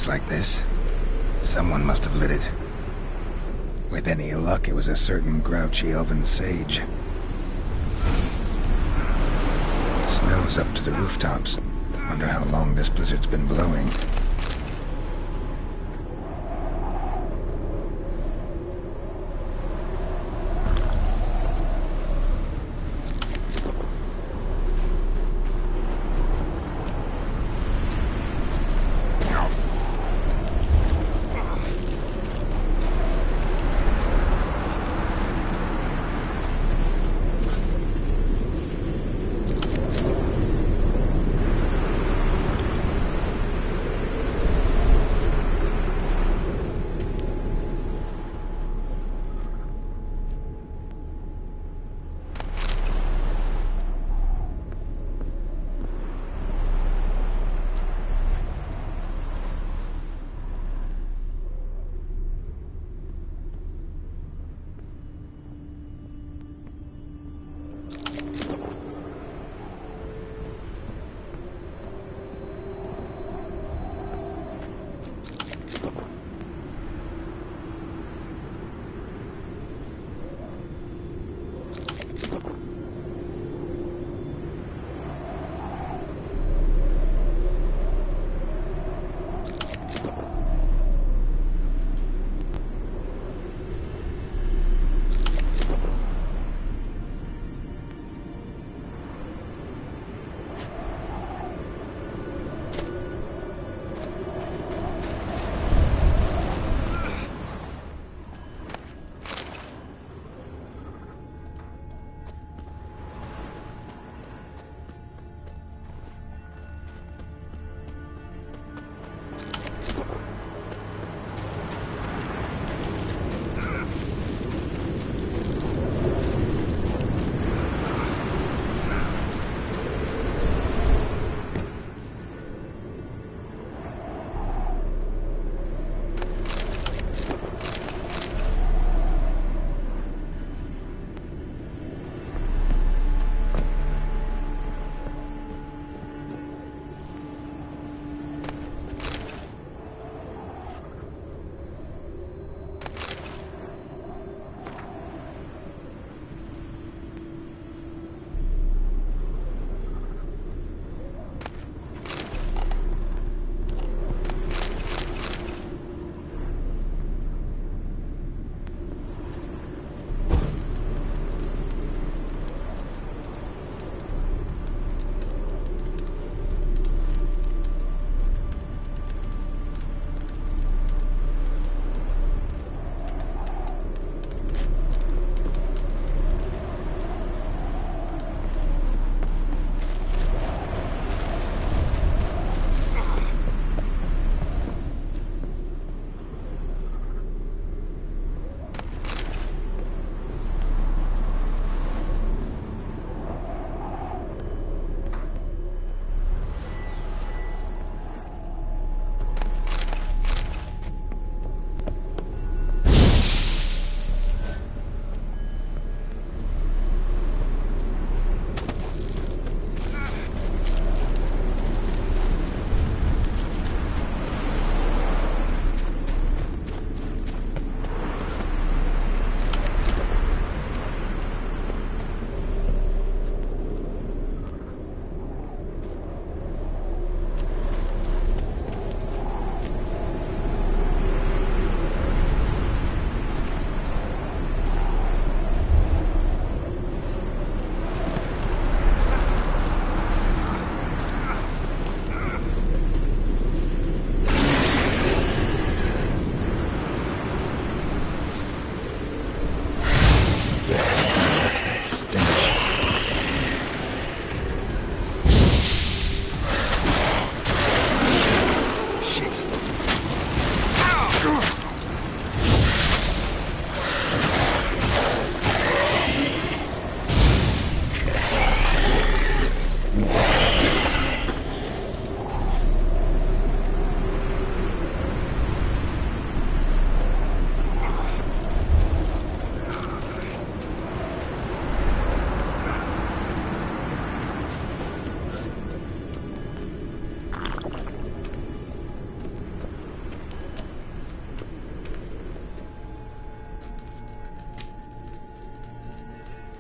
Like this, someone must have lit it. With any luck, it was a certain grouchy elven sage. Snow's up to the rooftops. Wonder how long this blizzard's been blowing.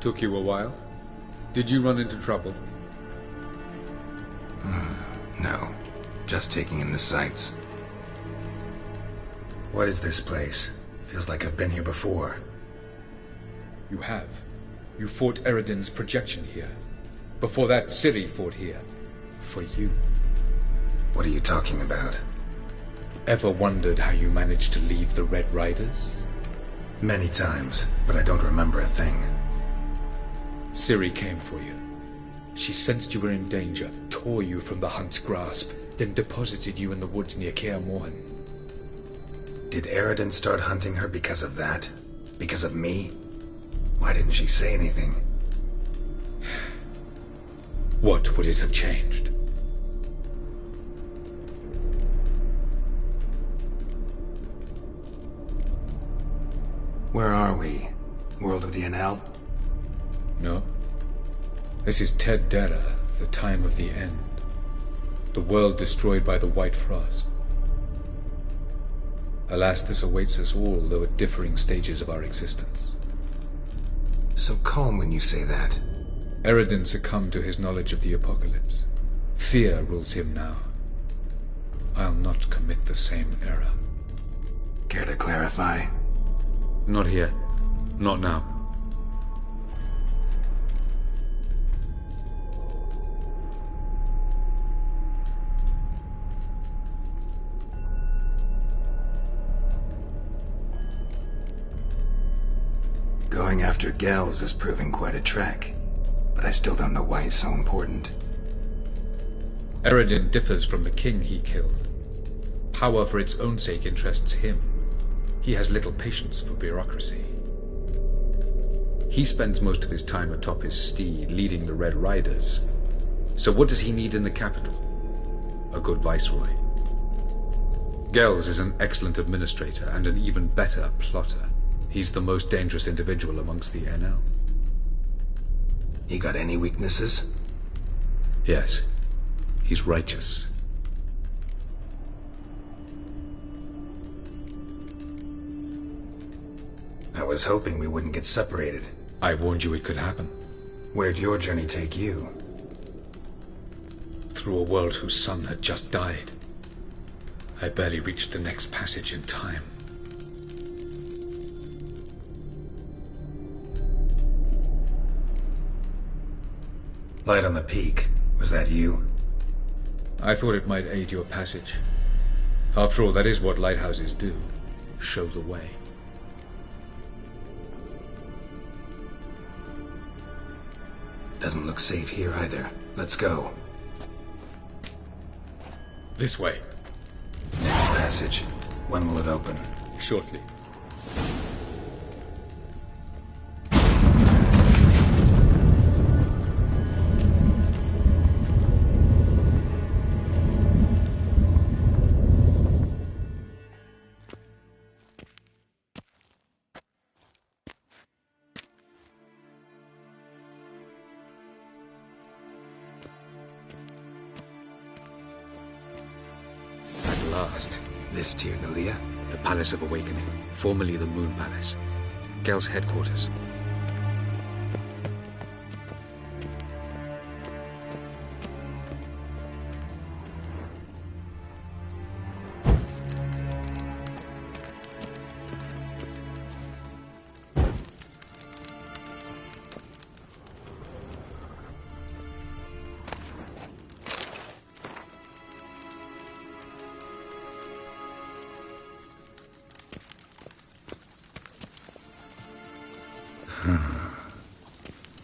Took you a while? Did you run into trouble? No. Just taking in the sights. What is this place? Feels like I've been here before. You have. You fought Eredin's projection here. Before that, Ciri fought here. For you. What are you talking about? Ever wondered how you managed to leave the Red Riders? Many times, but I don't remember a thing. Ciri came for you. She sensed you were in danger, tore you from the Hunt's grasp, then deposited you in the woods near Kaer Morhen. Did Eredin start hunting her because of that? Because of me? Why didn't she say anything? What would it have changed? Where are we? World of the Enel? No. This is Ted Dara, the time of the end. The world destroyed by the White Frost. Alas, this awaits us all, though at differing stages of our existence. So calm when you say that. Eredin succumbed to his knowledge of the apocalypse. Fear rules him now. I'll not commit the same error. Care to clarify? Not here. Not now. Going after Gels is proving quite a trek, but I still don't know why he's so important. Eredin differs from the king he killed. Power for its own sake interests him. He has little patience for bureaucracy. He spends most of his time atop his steed, leading the Red Riders. So what does he need in the capital? A good viceroy. Gels is an excellent administrator and an even better plotter. He's the most dangerous individual amongst the Enel. He got any weaknesses? Yes. He's righteous. I was hoping we wouldn't get separated. I warned you it could happen. Where'd your journey take you? Through a world whose son had just died. I barely reached the next passage in time. Light on the peak. Was that you? I thought it might aid your passage. After all, that is what lighthouses do. Show the way. Doesn't look safe here either. Let's go. This way. Next passage. When will it open? Shortly. This Tyr Nalia? The Palace of Awakening, formerly the Moon Palace. Gel's headquarters.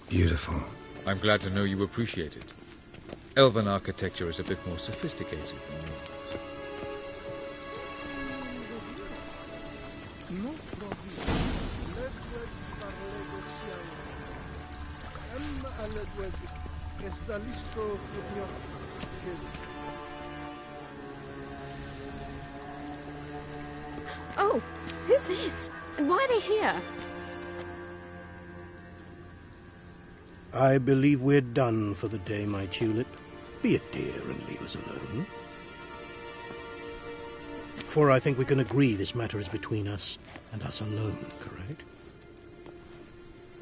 Beautiful. I'm glad to know you appreciate it. Elven architecture is a bit more sophisticated than Oh, who's this? And why are they here? I believe we're done for the day, my tulip. Be a dear and leave us alone. For I think we can agree this matter is between us and us alone, correct?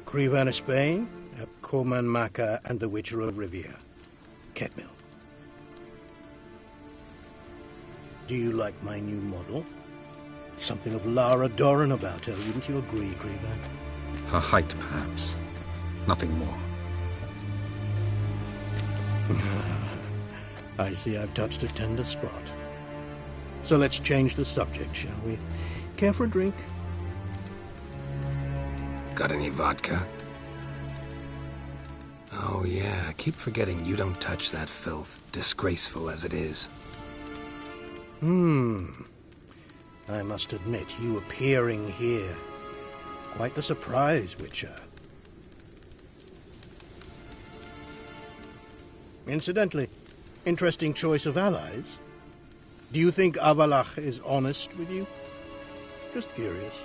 Krivan of Spain, Koman Maka, and the Witcher of Rivia. Ketmil. Do you like my new model? Something of Lara Doran about her, wouldn't you agree, Krivan? Her height, perhaps. Nothing more. I see I've touched a tender spot. So let's change the subject, shall we? Care for a drink? Got any vodka? Oh yeah, I keep forgetting you don't touch that filth, disgraceful as it is. I must admit, you appearing here. Quite the surprise, Witcher. Incidentally, interesting choice of allies. Do you think Avalach is honest with you? Just curious.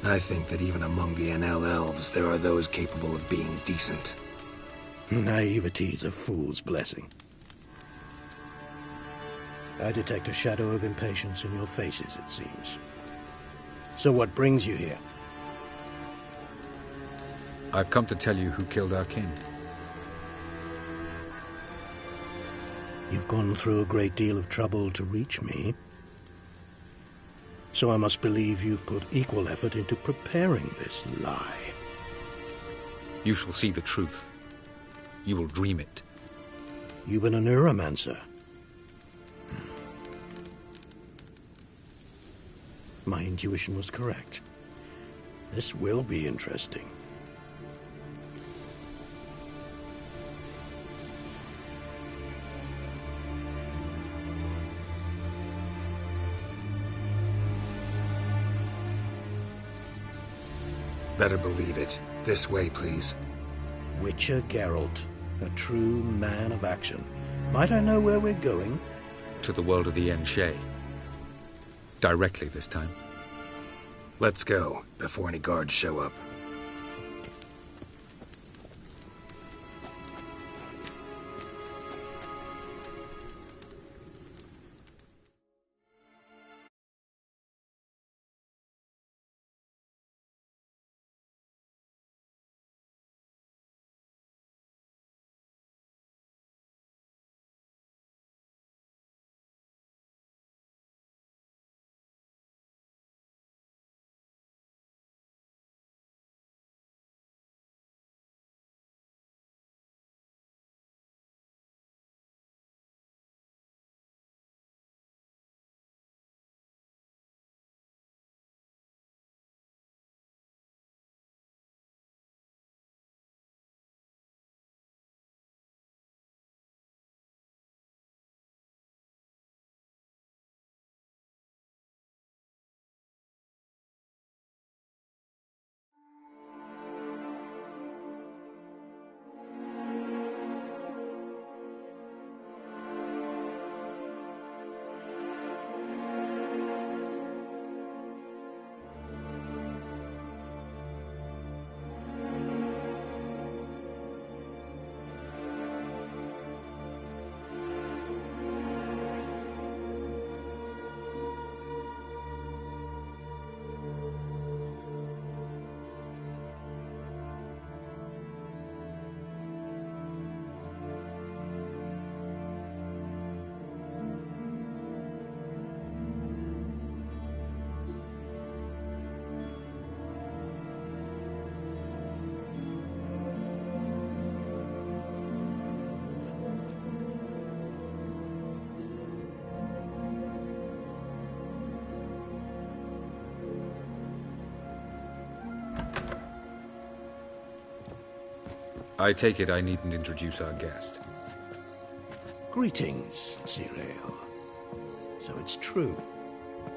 I think that even among the NL elves, there are those capable of being decent. Naivety's a fool's blessing. I detect a shadow of impatience in your faces, it seems. So what brings you here? I've come to tell you who killed our king. You've gone through a great deal of trouble to reach me. So I must believe you've put equal effort into preparing this lie. You shall see the truth. You will dream it. You've been a neuromancer. My intuition was correct. This will be interesting. Better believe it. This way, please. Witcher Geralt, a true man of action. Might I know where we're going? To the world of the Yen Shay. Directly this time. Let's go, before any guards show up. I take it I needn't introduce our guest. Greetings, Cyril. So it's true.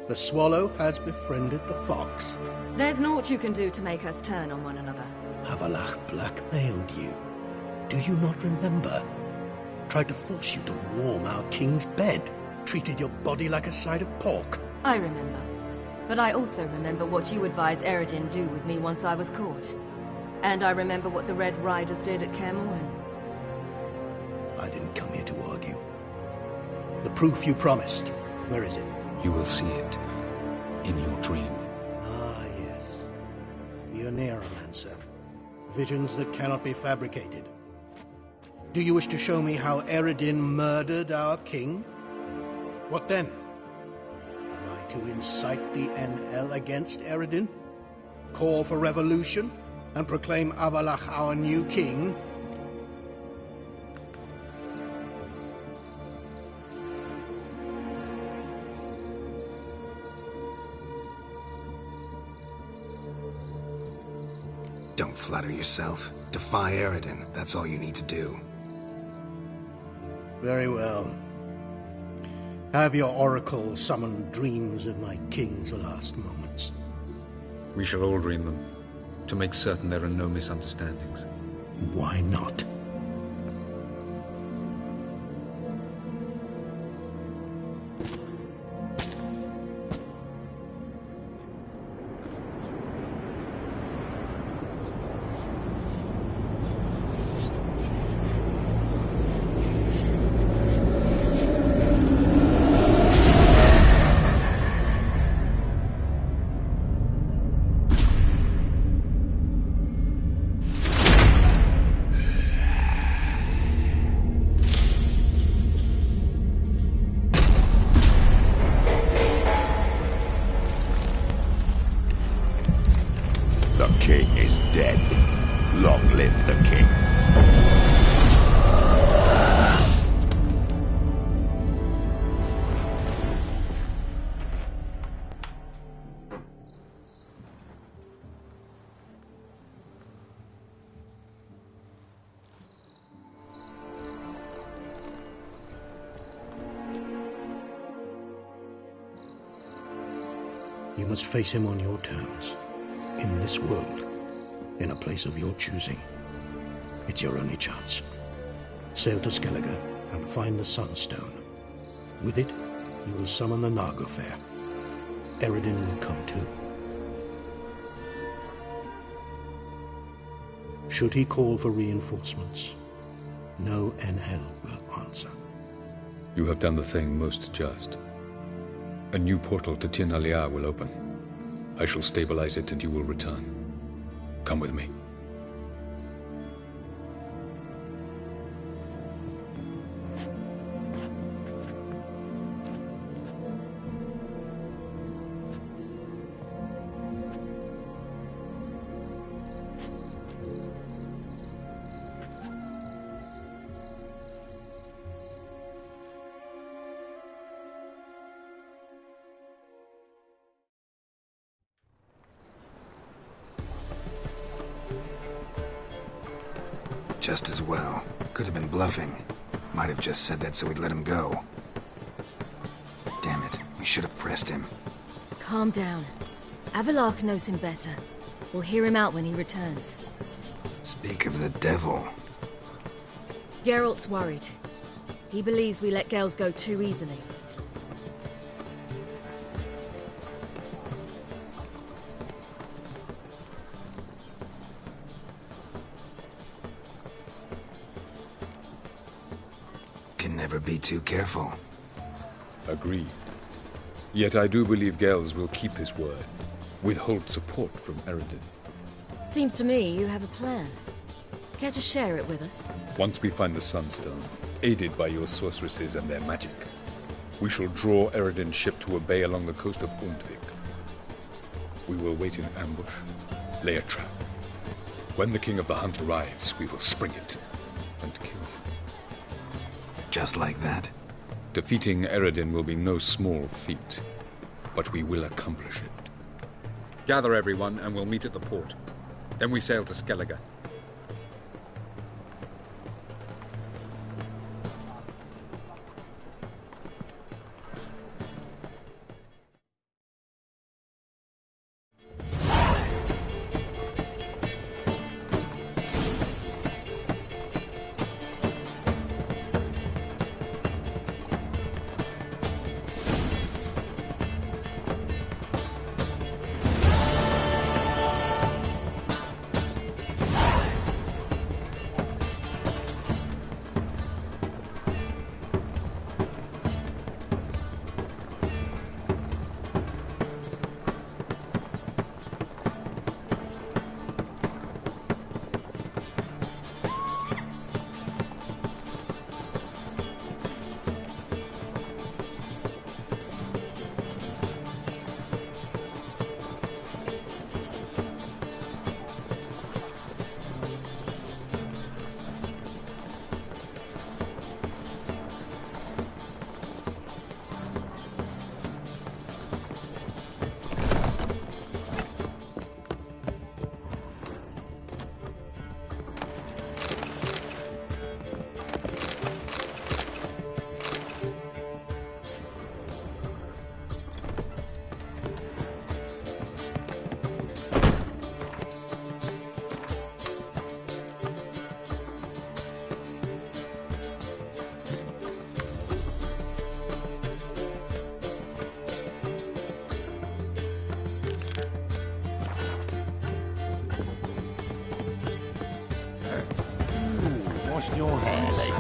The swallow has befriended the fox. There's naught you can do to make us turn on one another. Avallac'h blackmailed you. Do you not remember? Tried to force you to warm our king's bed. Treated your body like a side of pork. I remember. But I also remember what you advised Eredin do with me once I was caught. And I remember what the Red Riders did at Kaer Morhen. I didn't come here to argue. The proof you promised, where is it? You will see it in your dream. Ah, yes. The Oneiromancer. Visions that cannot be fabricated. Do you wish to show me how Eredin murdered our king? What then? Am I to incite the NL against Eredin? Call for revolution? And proclaim Avallac'h our new king? Don't flatter yourself. Defy Eredin. That's all you need to do. Very well. Have your oracle summon dreams of my king's last moments. We shall all dream them, to make certain there are no misunderstandings. Why not? You must face him on your terms. In this world. In a place of your choosing. It's your only chance. Sail to Skellige and find the Sunstone. With it, you will summon the Naglfar. Eredin will come too. Should he call for reinforcements, no NL will answer. You have done the thing most just. A new portal to Tir na Liar will open. I shall stabilize it and you will return. Come with me. Just as well. Could have been bluffing. Might have just said that so we'd let him go. Damn it, we should have pressed him. Calm down. Avallac'h knows him better. We'll hear him out when he returns. Speak of the devil. Geralt's worried. He believes we let Gels go too easily. Can never be too careful. Agreed. Yet I do believe Gels will keep his word. Withhold support from Eredin. Seems to me you have a plan. Care to share it with us? Once we find the Sunstone, aided by your sorceresses and their magic, we shall draw Eredin's ship to a bay along the coast of Undvik. We will wait in ambush, lay a trap. When the King of the Hunt arrives, we will spring it and kill him. Just like that? Defeating Eredin will be no small feat, but we will accomplish it. Gather everyone and we'll meet at the port. Then we sail to Skellige. washed your hair lately?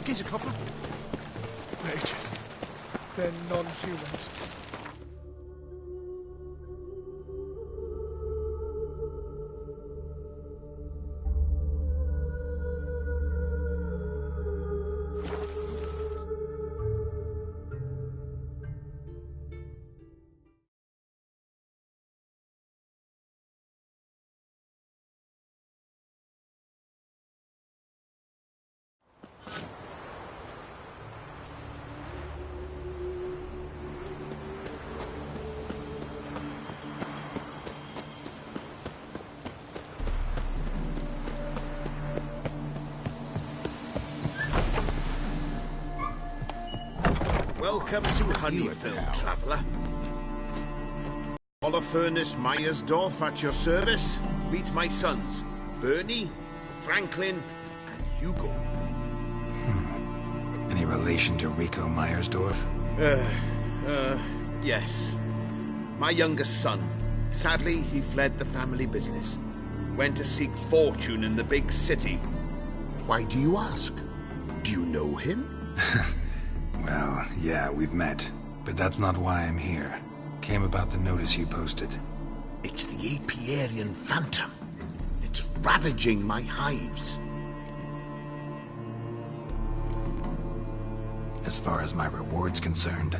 Here's a couple. Mages. They're non-humans. Welcome to Honeyfield, traveller. Holofernes Myersdorf at your service. Meet my sons, Bernie, Franklin, and Hugo. Any relation to Rico Myersdorf? Yes. My youngest son. Sadly, he fled the family business. Went to seek fortune in the big city. Why do you ask? Do you know him? Well, yeah, we've met. But that's not why I'm here. Came about the notice you posted. It's the Apiarian Phantom. It's ravaging my hives. As far as my reward's concerned,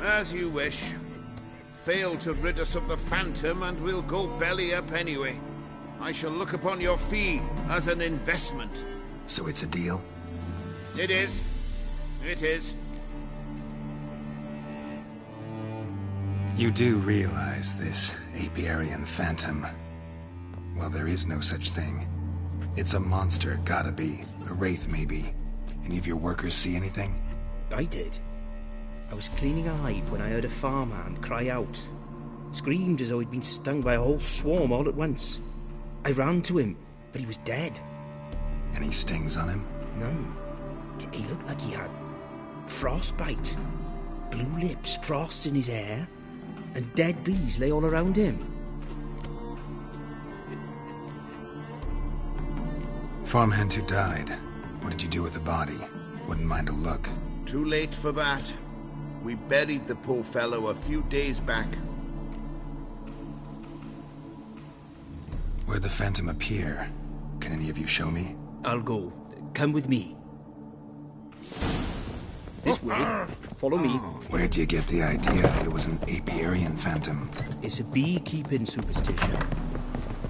as you wish. Fail to rid us of the Phantom and we'll go belly up anyway. I shall look upon your fee as an investment. So it's a deal? It is. It is. You do realize this Apiarian Phantom? Well, there is no such thing. It's a monster, gotta be. A wraith, maybe. Any of your workers see anything? I did. I was cleaning a hive when I heard a farmhand cry out. Screamed as though he'd been stung by a whole swarm all at once. I ran to him, but he was dead. Any stings on him? None. He looked like he had frostbite. Blue lips, frost in his hair, and dead bees lay all around him. Farmhand who died. What did you do with the body? Wouldn't mind a look. Too late for that. We buried the poor fellow a few days back. Where'd the Phantom appear? Can any of you show me? I'll go. Come with me. This way. Follow me. Where'd you get the idea it was an Apiarian Phantom? It's a beekeeping superstition.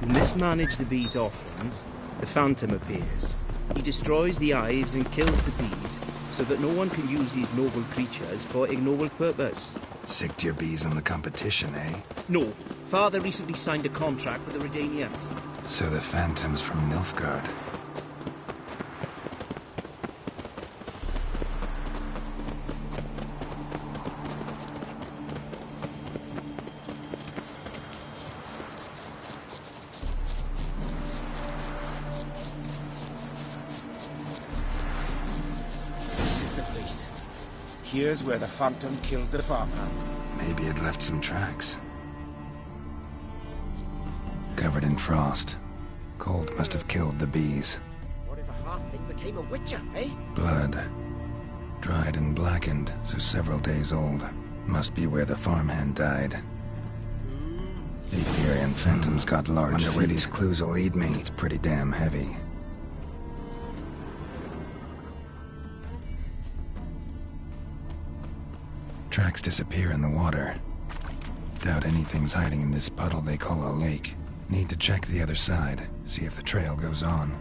You mismanage the bees' offerings, the Phantom appears. He destroys the hives and kills the bees, so that no one can use these noble creatures for ignoble purpose. Sicked your bees on the competition, eh? No. Father recently signed a contract with the Redanians. So the Phantom's from Nilfgaard. Here's where the Phantom killed the farmhand. Maybe it left some tracks. Covered in frost. Cold must have killed the bees. What if a halfling became a witcher, eh? Blood. Dried and blackened, so several days old. Must be where the farmhand died. The Apiarian Phantom's got large feet. Wonder where these clues will lead me. It's pretty damn heavy. Tracks disappear in the water. Doubt anything's hiding in this puddle they call a lake. Need to check the other side, see if the trail goes on.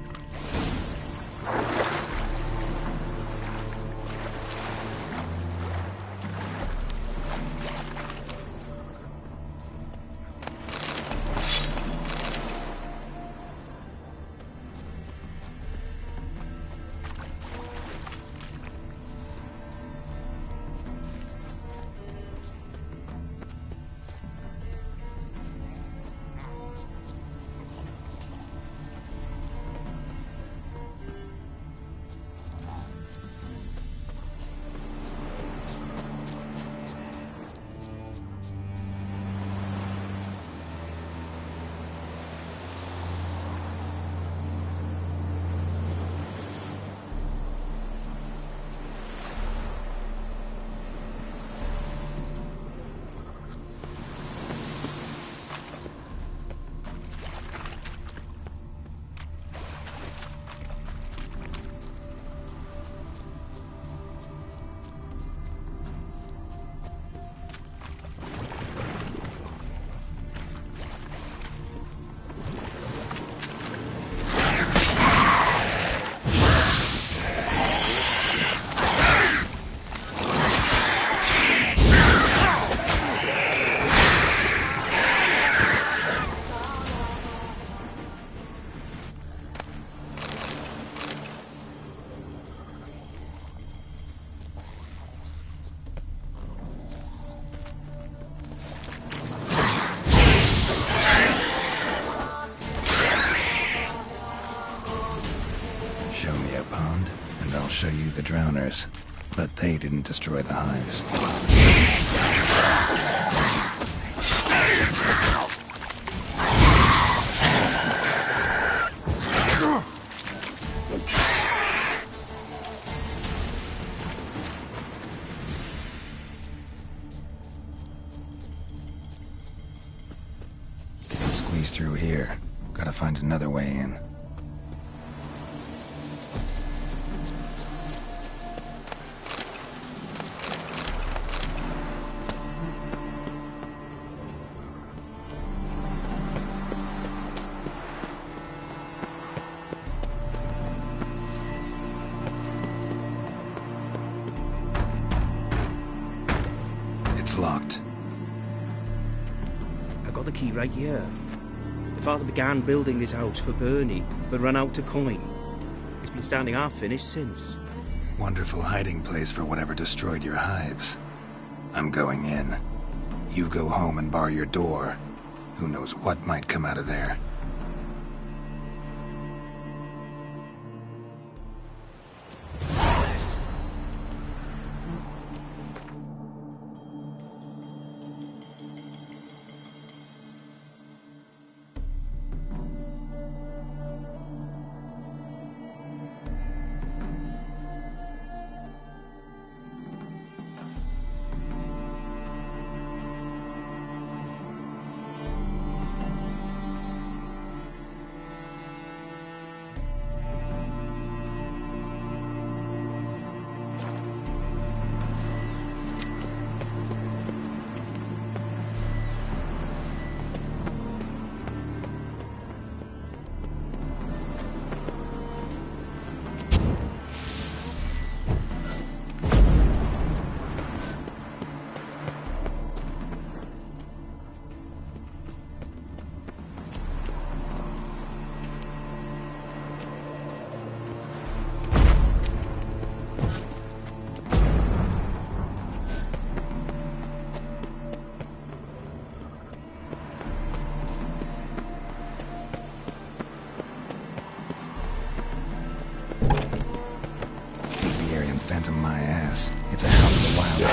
show you the drowners, but they didn't destroy the hives. Squeeze through here. Gotta find another way in. It's locked. I got the key right here. The father began building this house for Bernie, but ran out of coin. It's been standing half finished since. Wonderful hiding place for whatever destroyed your hives. I'm going in. You go home and bar your door. Who knows what might come out of there. Phantom my ass. It's a hound of the wild.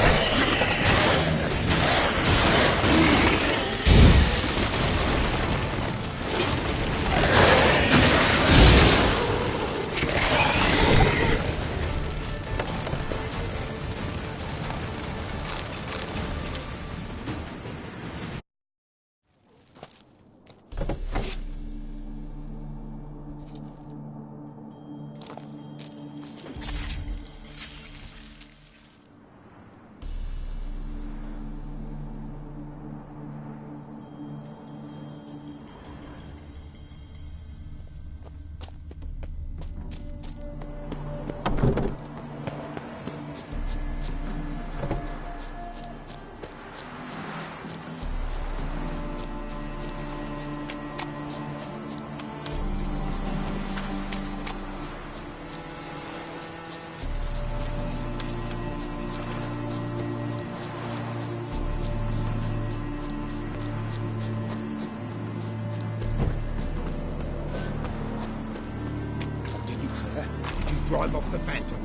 Drive off the Phantom.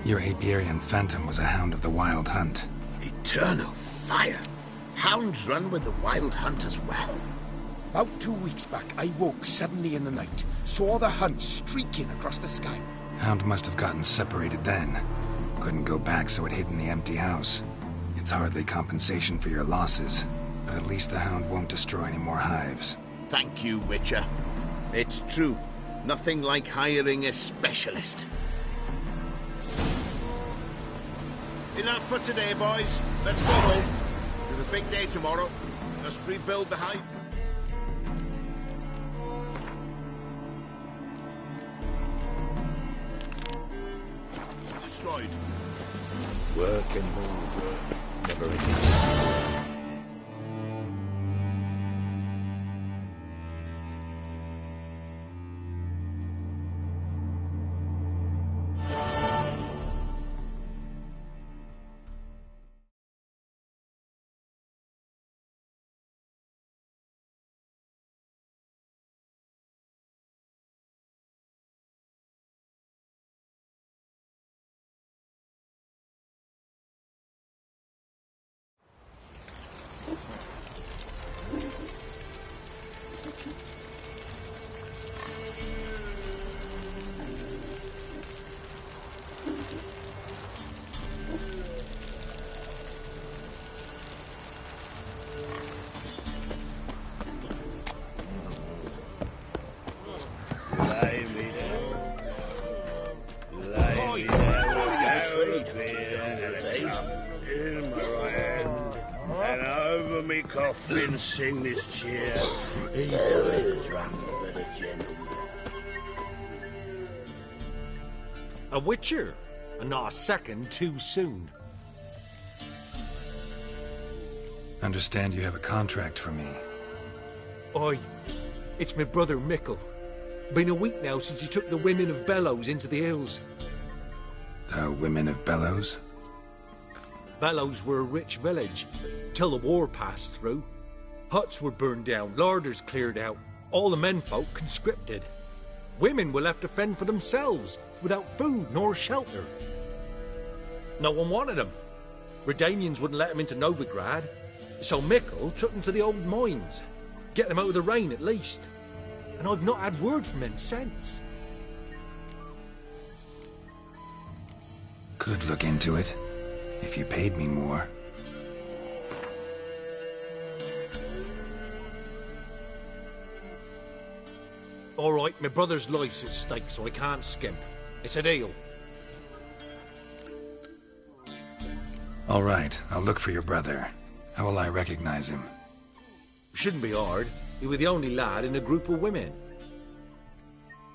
Your Apiarian Phantom was a hound of the Wild Hunt. Eternal fire. Hounds run with the Wild Hunt as well. About 2 weeks back, I woke suddenly in the night, saw the hunt streaking across the sky. Hound must have gotten separated then. Couldn't go back, so it hid in the empty house. It's hardly compensation for your losses, but at least the hound won't destroy any more hives. Thank you, Witcher. It's true. Nothing like hiring a specialist. Enough for today, boys. Let's go home. We have a big day tomorrow. Let's rebuild the hive. Destroyed. Work and more work. Never ends. Fuck off and sing this cheer. He died drunk, but a gentleman. A witcher, and not a second too soon. Understand you have a contract for me. Oi, it's my brother Mickle. Been a week now since he took the women of Bellows into the hills. The women of Bellows? Bellows were a rich village, till the war passed through. Huts were burned down, larders cleared out, all the menfolk conscripted. Women were left to fend for themselves, without food nor shelter. No one wanted them. Redanians wouldn't let them into Novigrad, so Mickle took them to the old mines. Get them out of the rain, at least. And I've not had word from him since. Could look into it, if you paid me more. All right, my brother's life's at stake, so I can't skimp. It's a deal. All right, I'll look for your brother. How will I recognize him? Shouldn't be hard. He was the only lad in a group of women.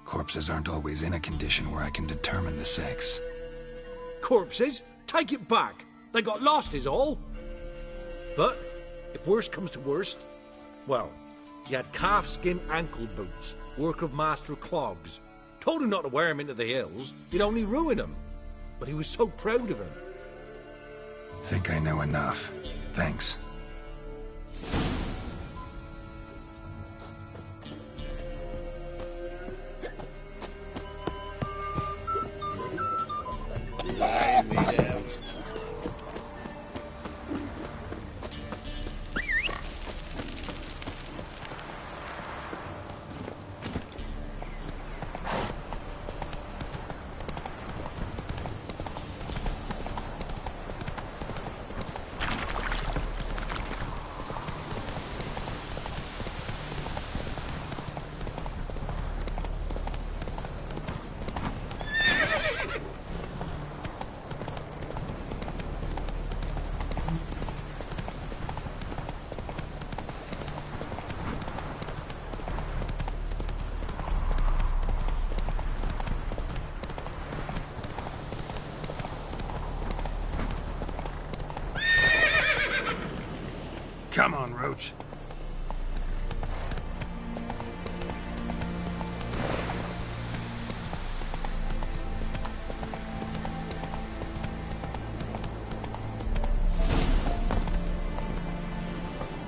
Corpses aren't always in a condition where I can determine the sex. Corpses? Take it back. They got lost is all. But, if worst comes to worst, well, he had calfskin ankle boots, work of Master Clogs. Told him not to wear him into the hills, he'd only ruin him. But he was so proud of him. Think I know enough. Thanks. Lie me down. Come on, Roach.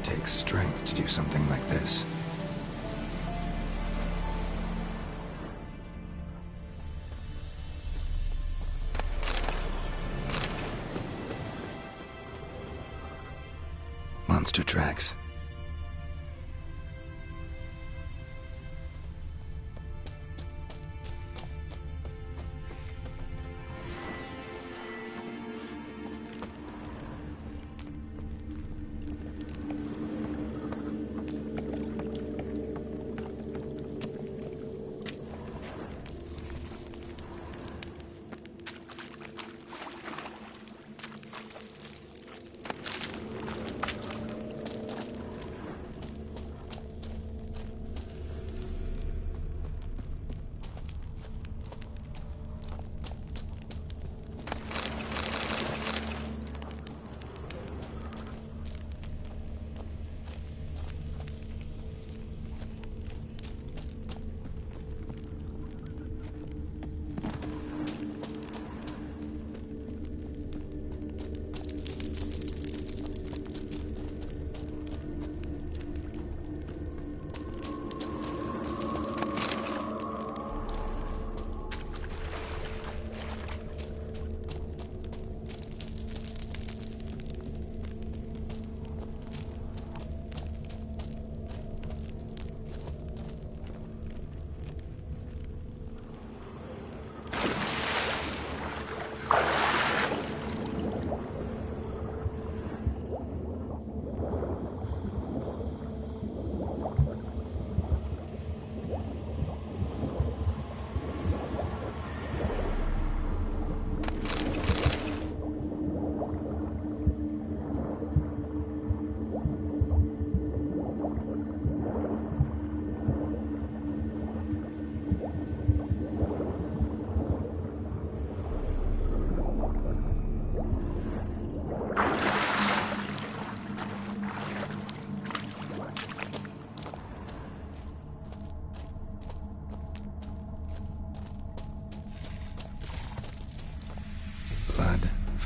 Takes strength to do something like this. Monster tracks.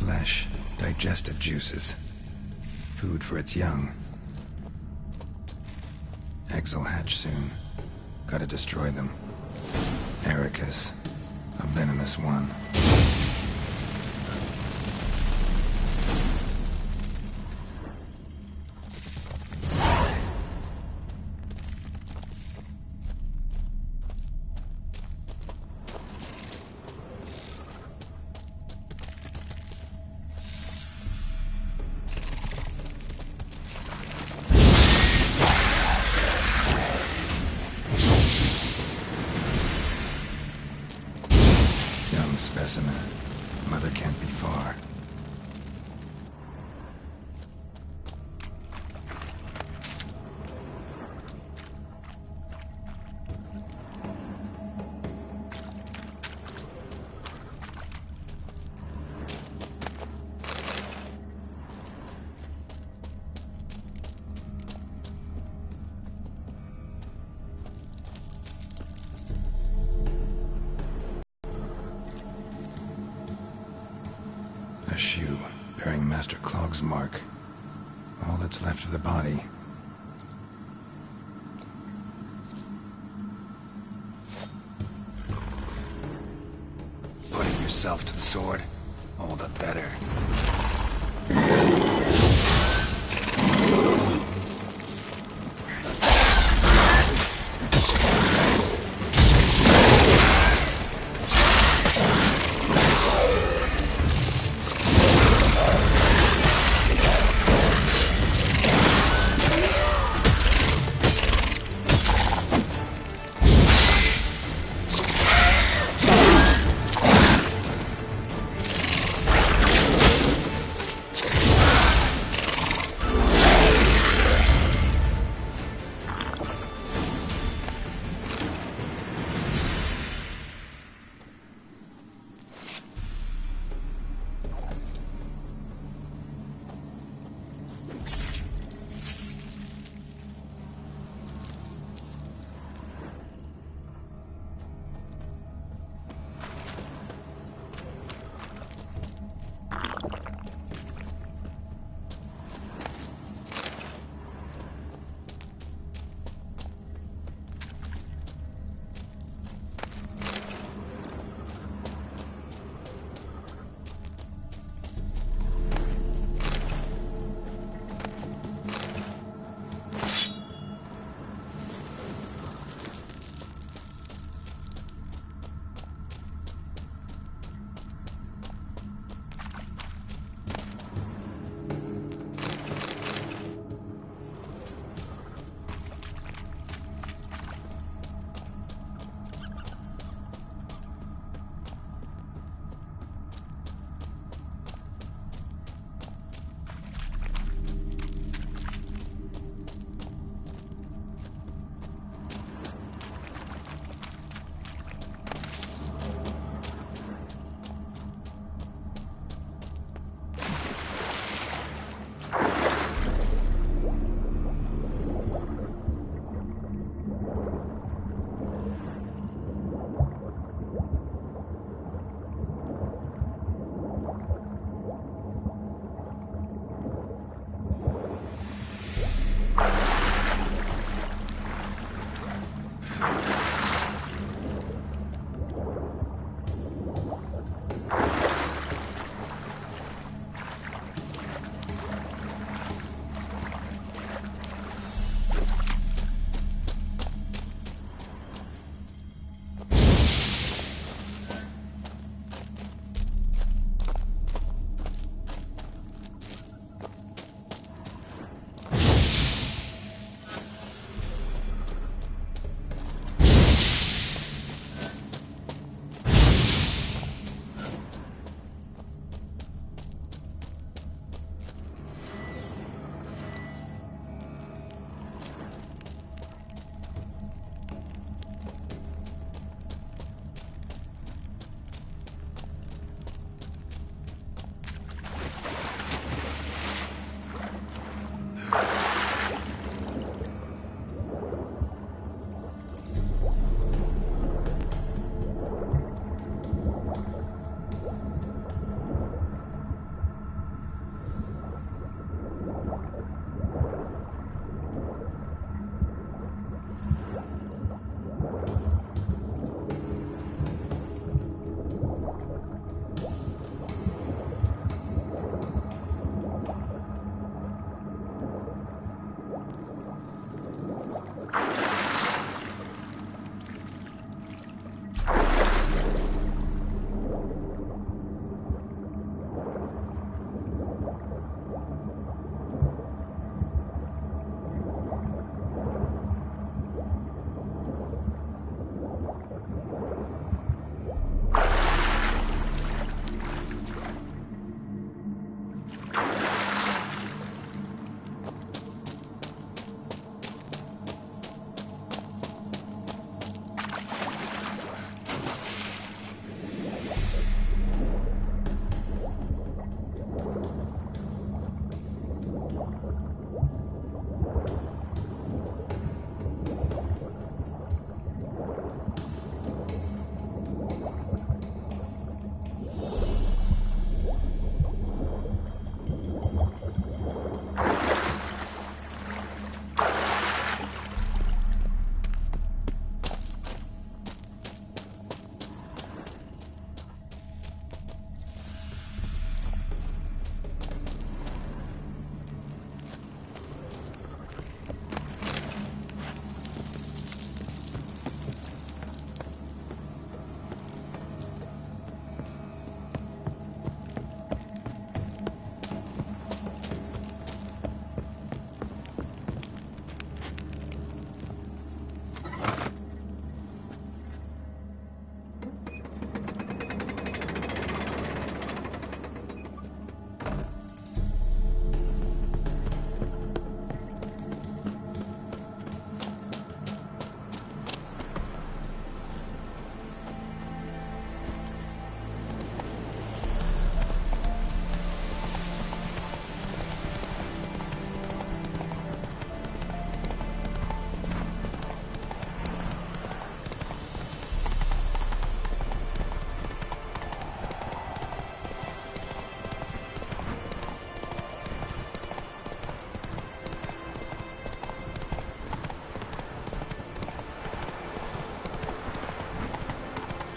flesh, digestive juices. Food for its young. Eggs will hatch soon. Gotta destroy them. Ericus, a venomous one. Specimen. Mother can't be far. A shoe bearing Master Clog's mark. All that's left of the body. Putting yourself to the sword, all the better.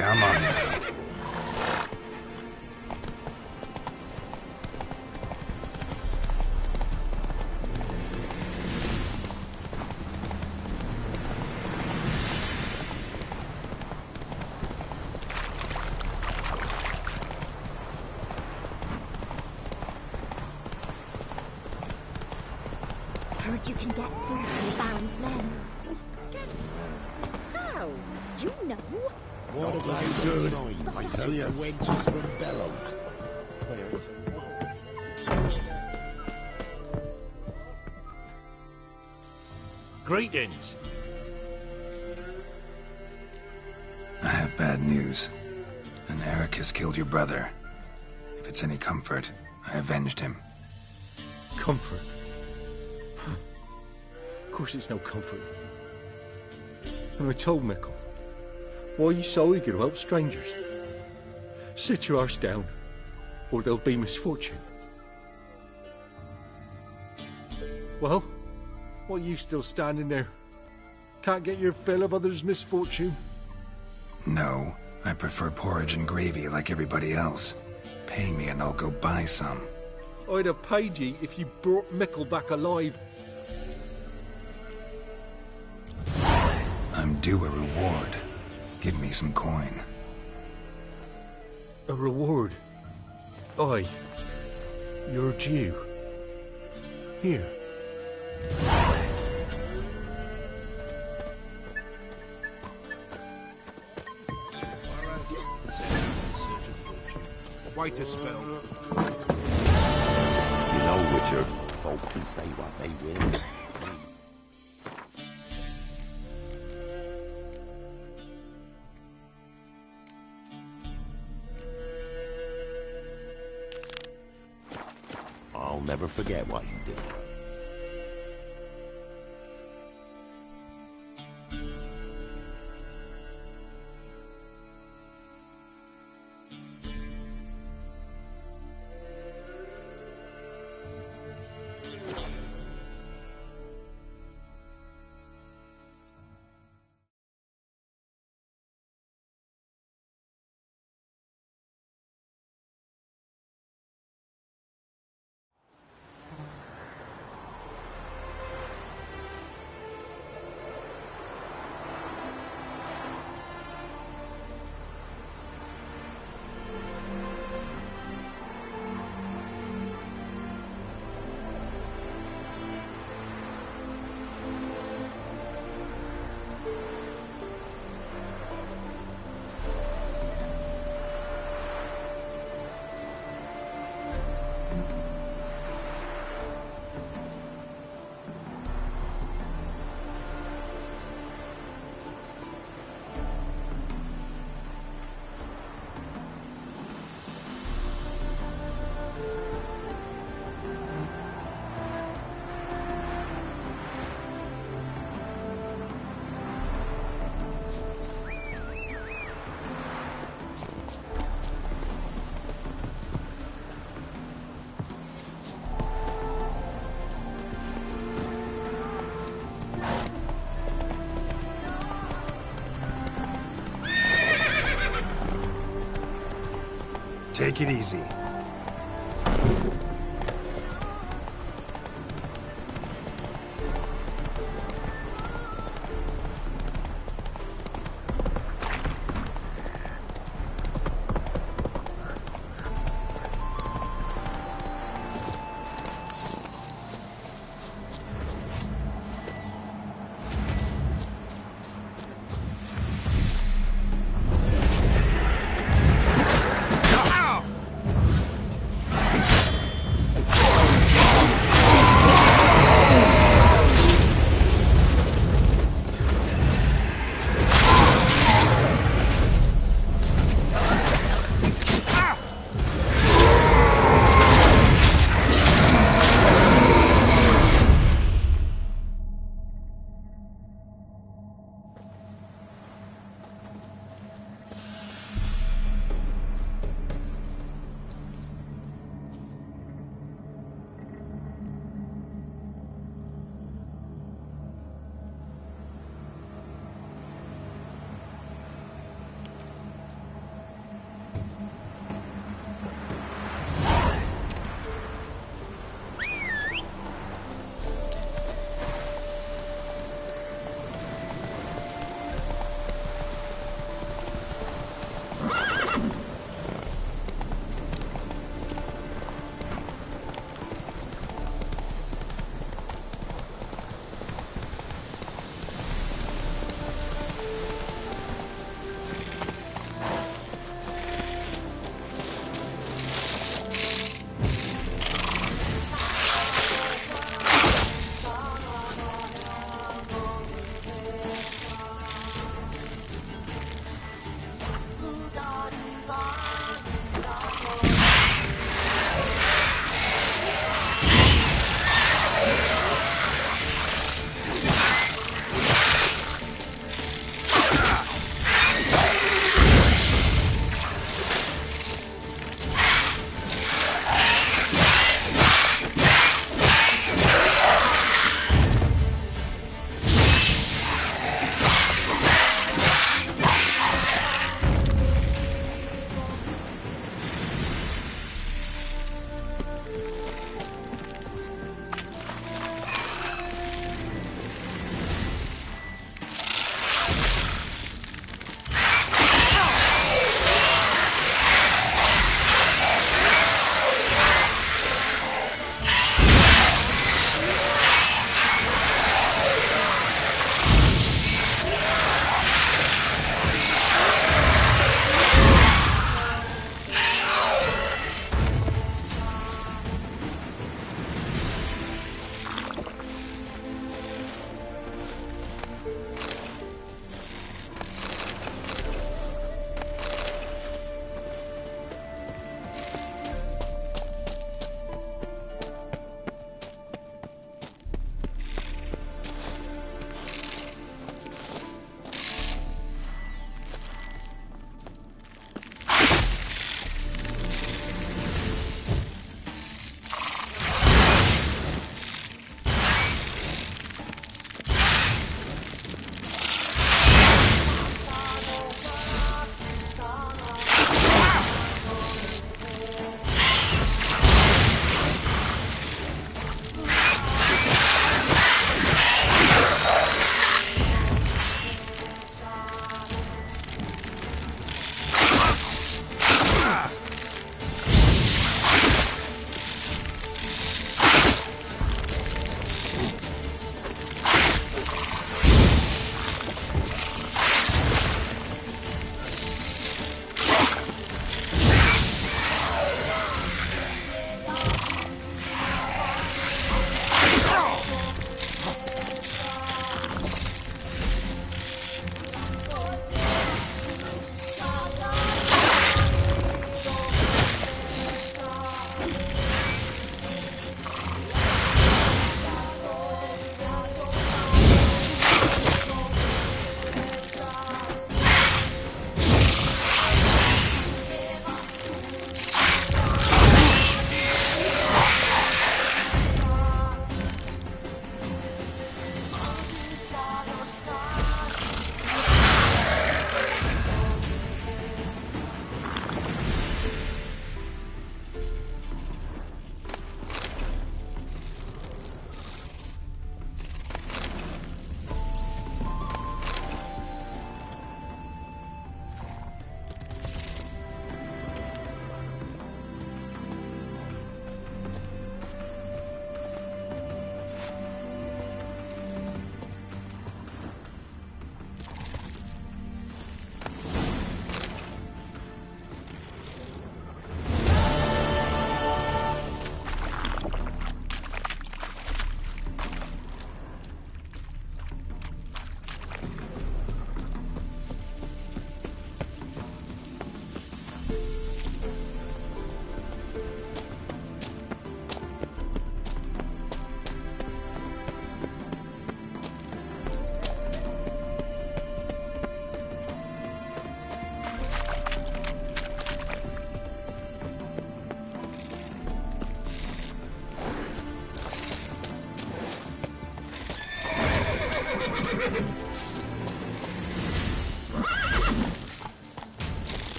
Come on now. Heard you can get food from Baron's men. How? You know? What have I done? I tell you. Wedges from Bellows. Greetings. I have bad news. An Eric has killed your brother. If it's any comfort, I avenged him. Comfort? Of course it's no comfort. And I told Mickle, why are you so eager to help strangers? Sit your arse down, or there'll be misfortune. Well, why are you still standing there? Can't get your fill of others' misfortune? No, I prefer porridge and gravy like everybody else. Pay me and I'll go buy some. I'd have paid ye if you brought Mickle back alive. I'm due a reward. Give me some coin. A reward? Aye. You're due. Here. Wait a spell. You know, Richard, folk can say what they will. I'll never forget what you did. Take it easy.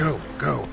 Go, go.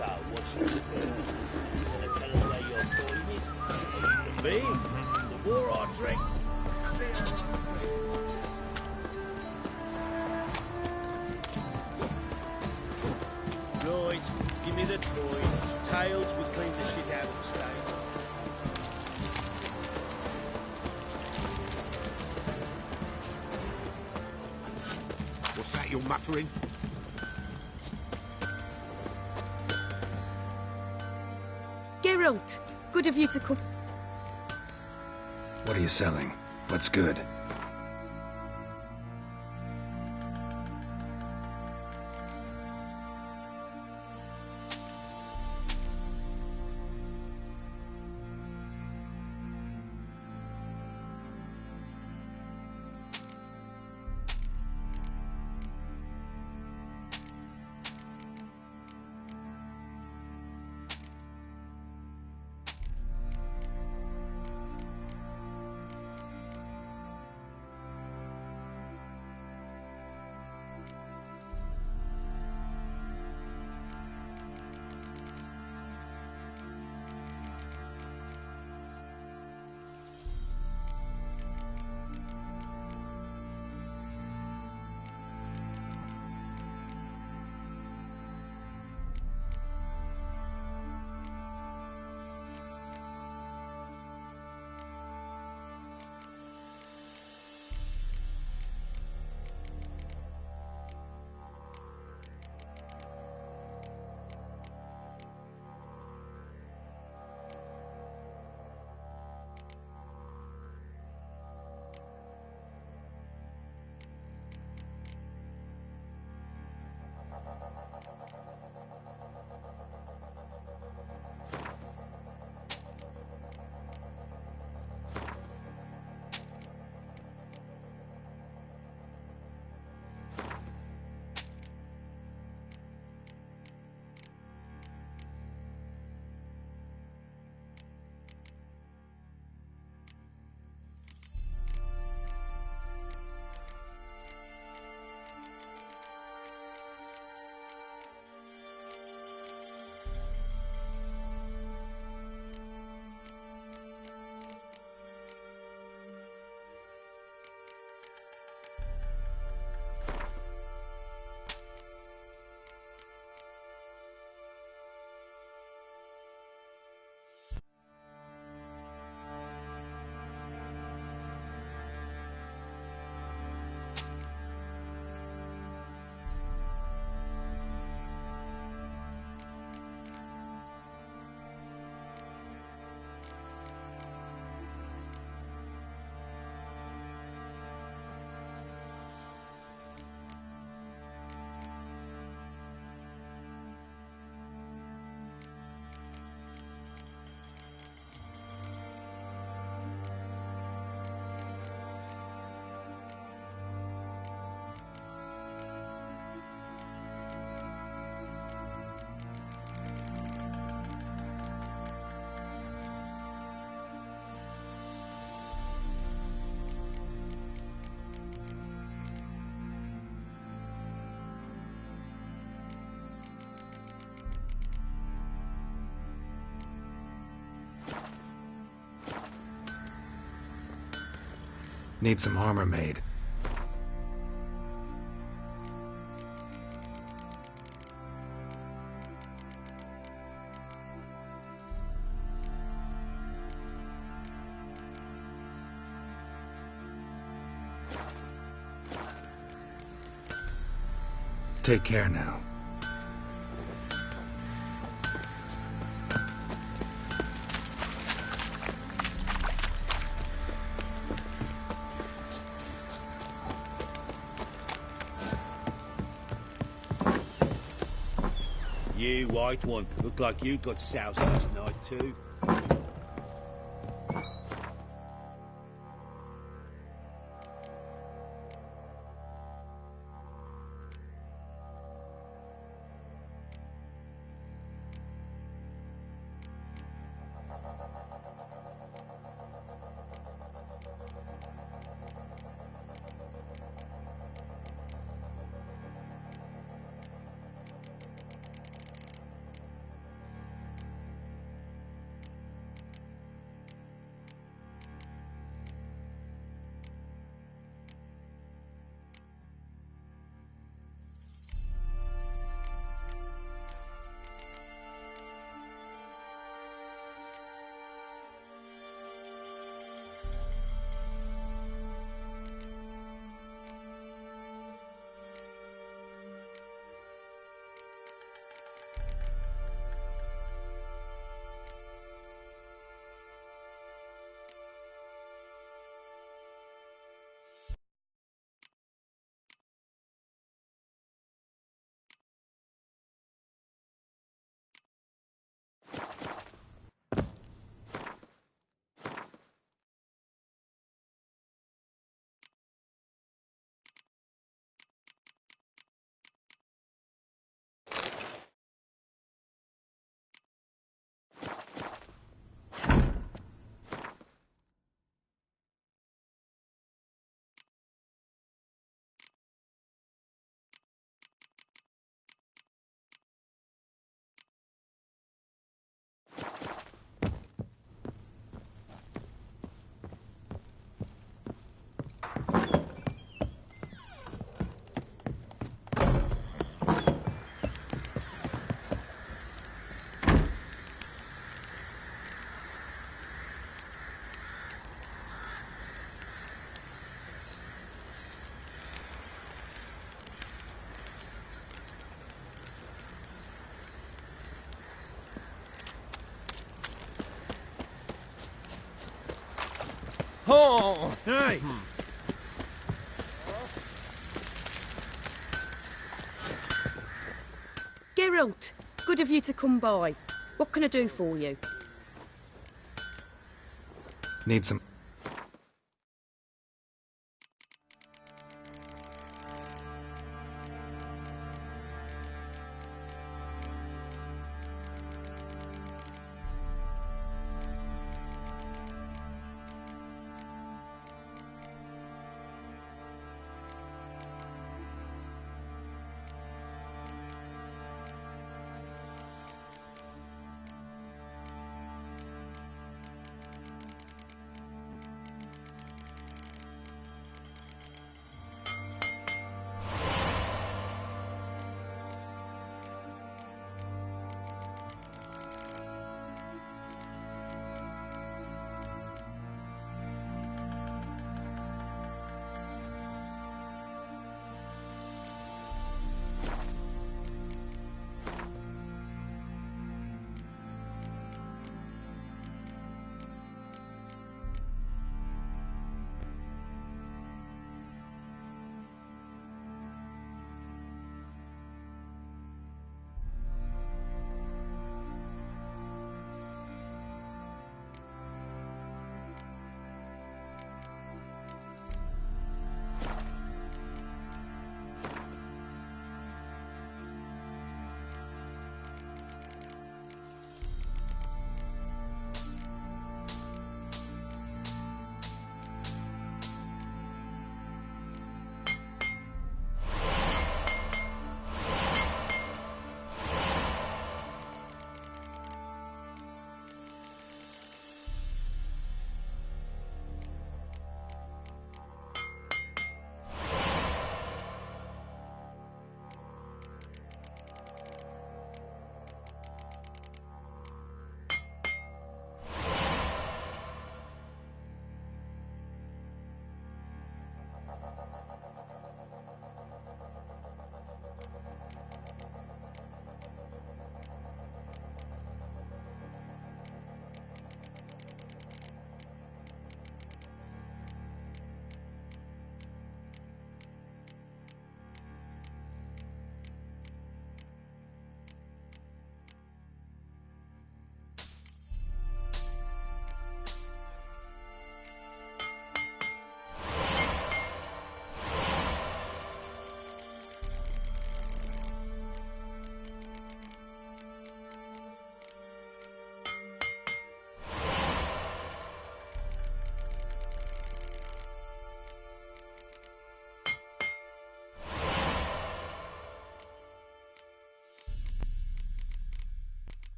So, what's it about? You gonna tell us where your calling is? Me? The war I drink? Right, give me the coin. Tails will clean the shit out of the stable. What's that you're muttering? Geralt, good of you to come. What are you selling? What's good? Need some armor made. Take care now. You, white one, look like you got soused last night too. Oh! Hey! Geralt, good of you to come by. What can I do for you? Need some...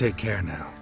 Take care now.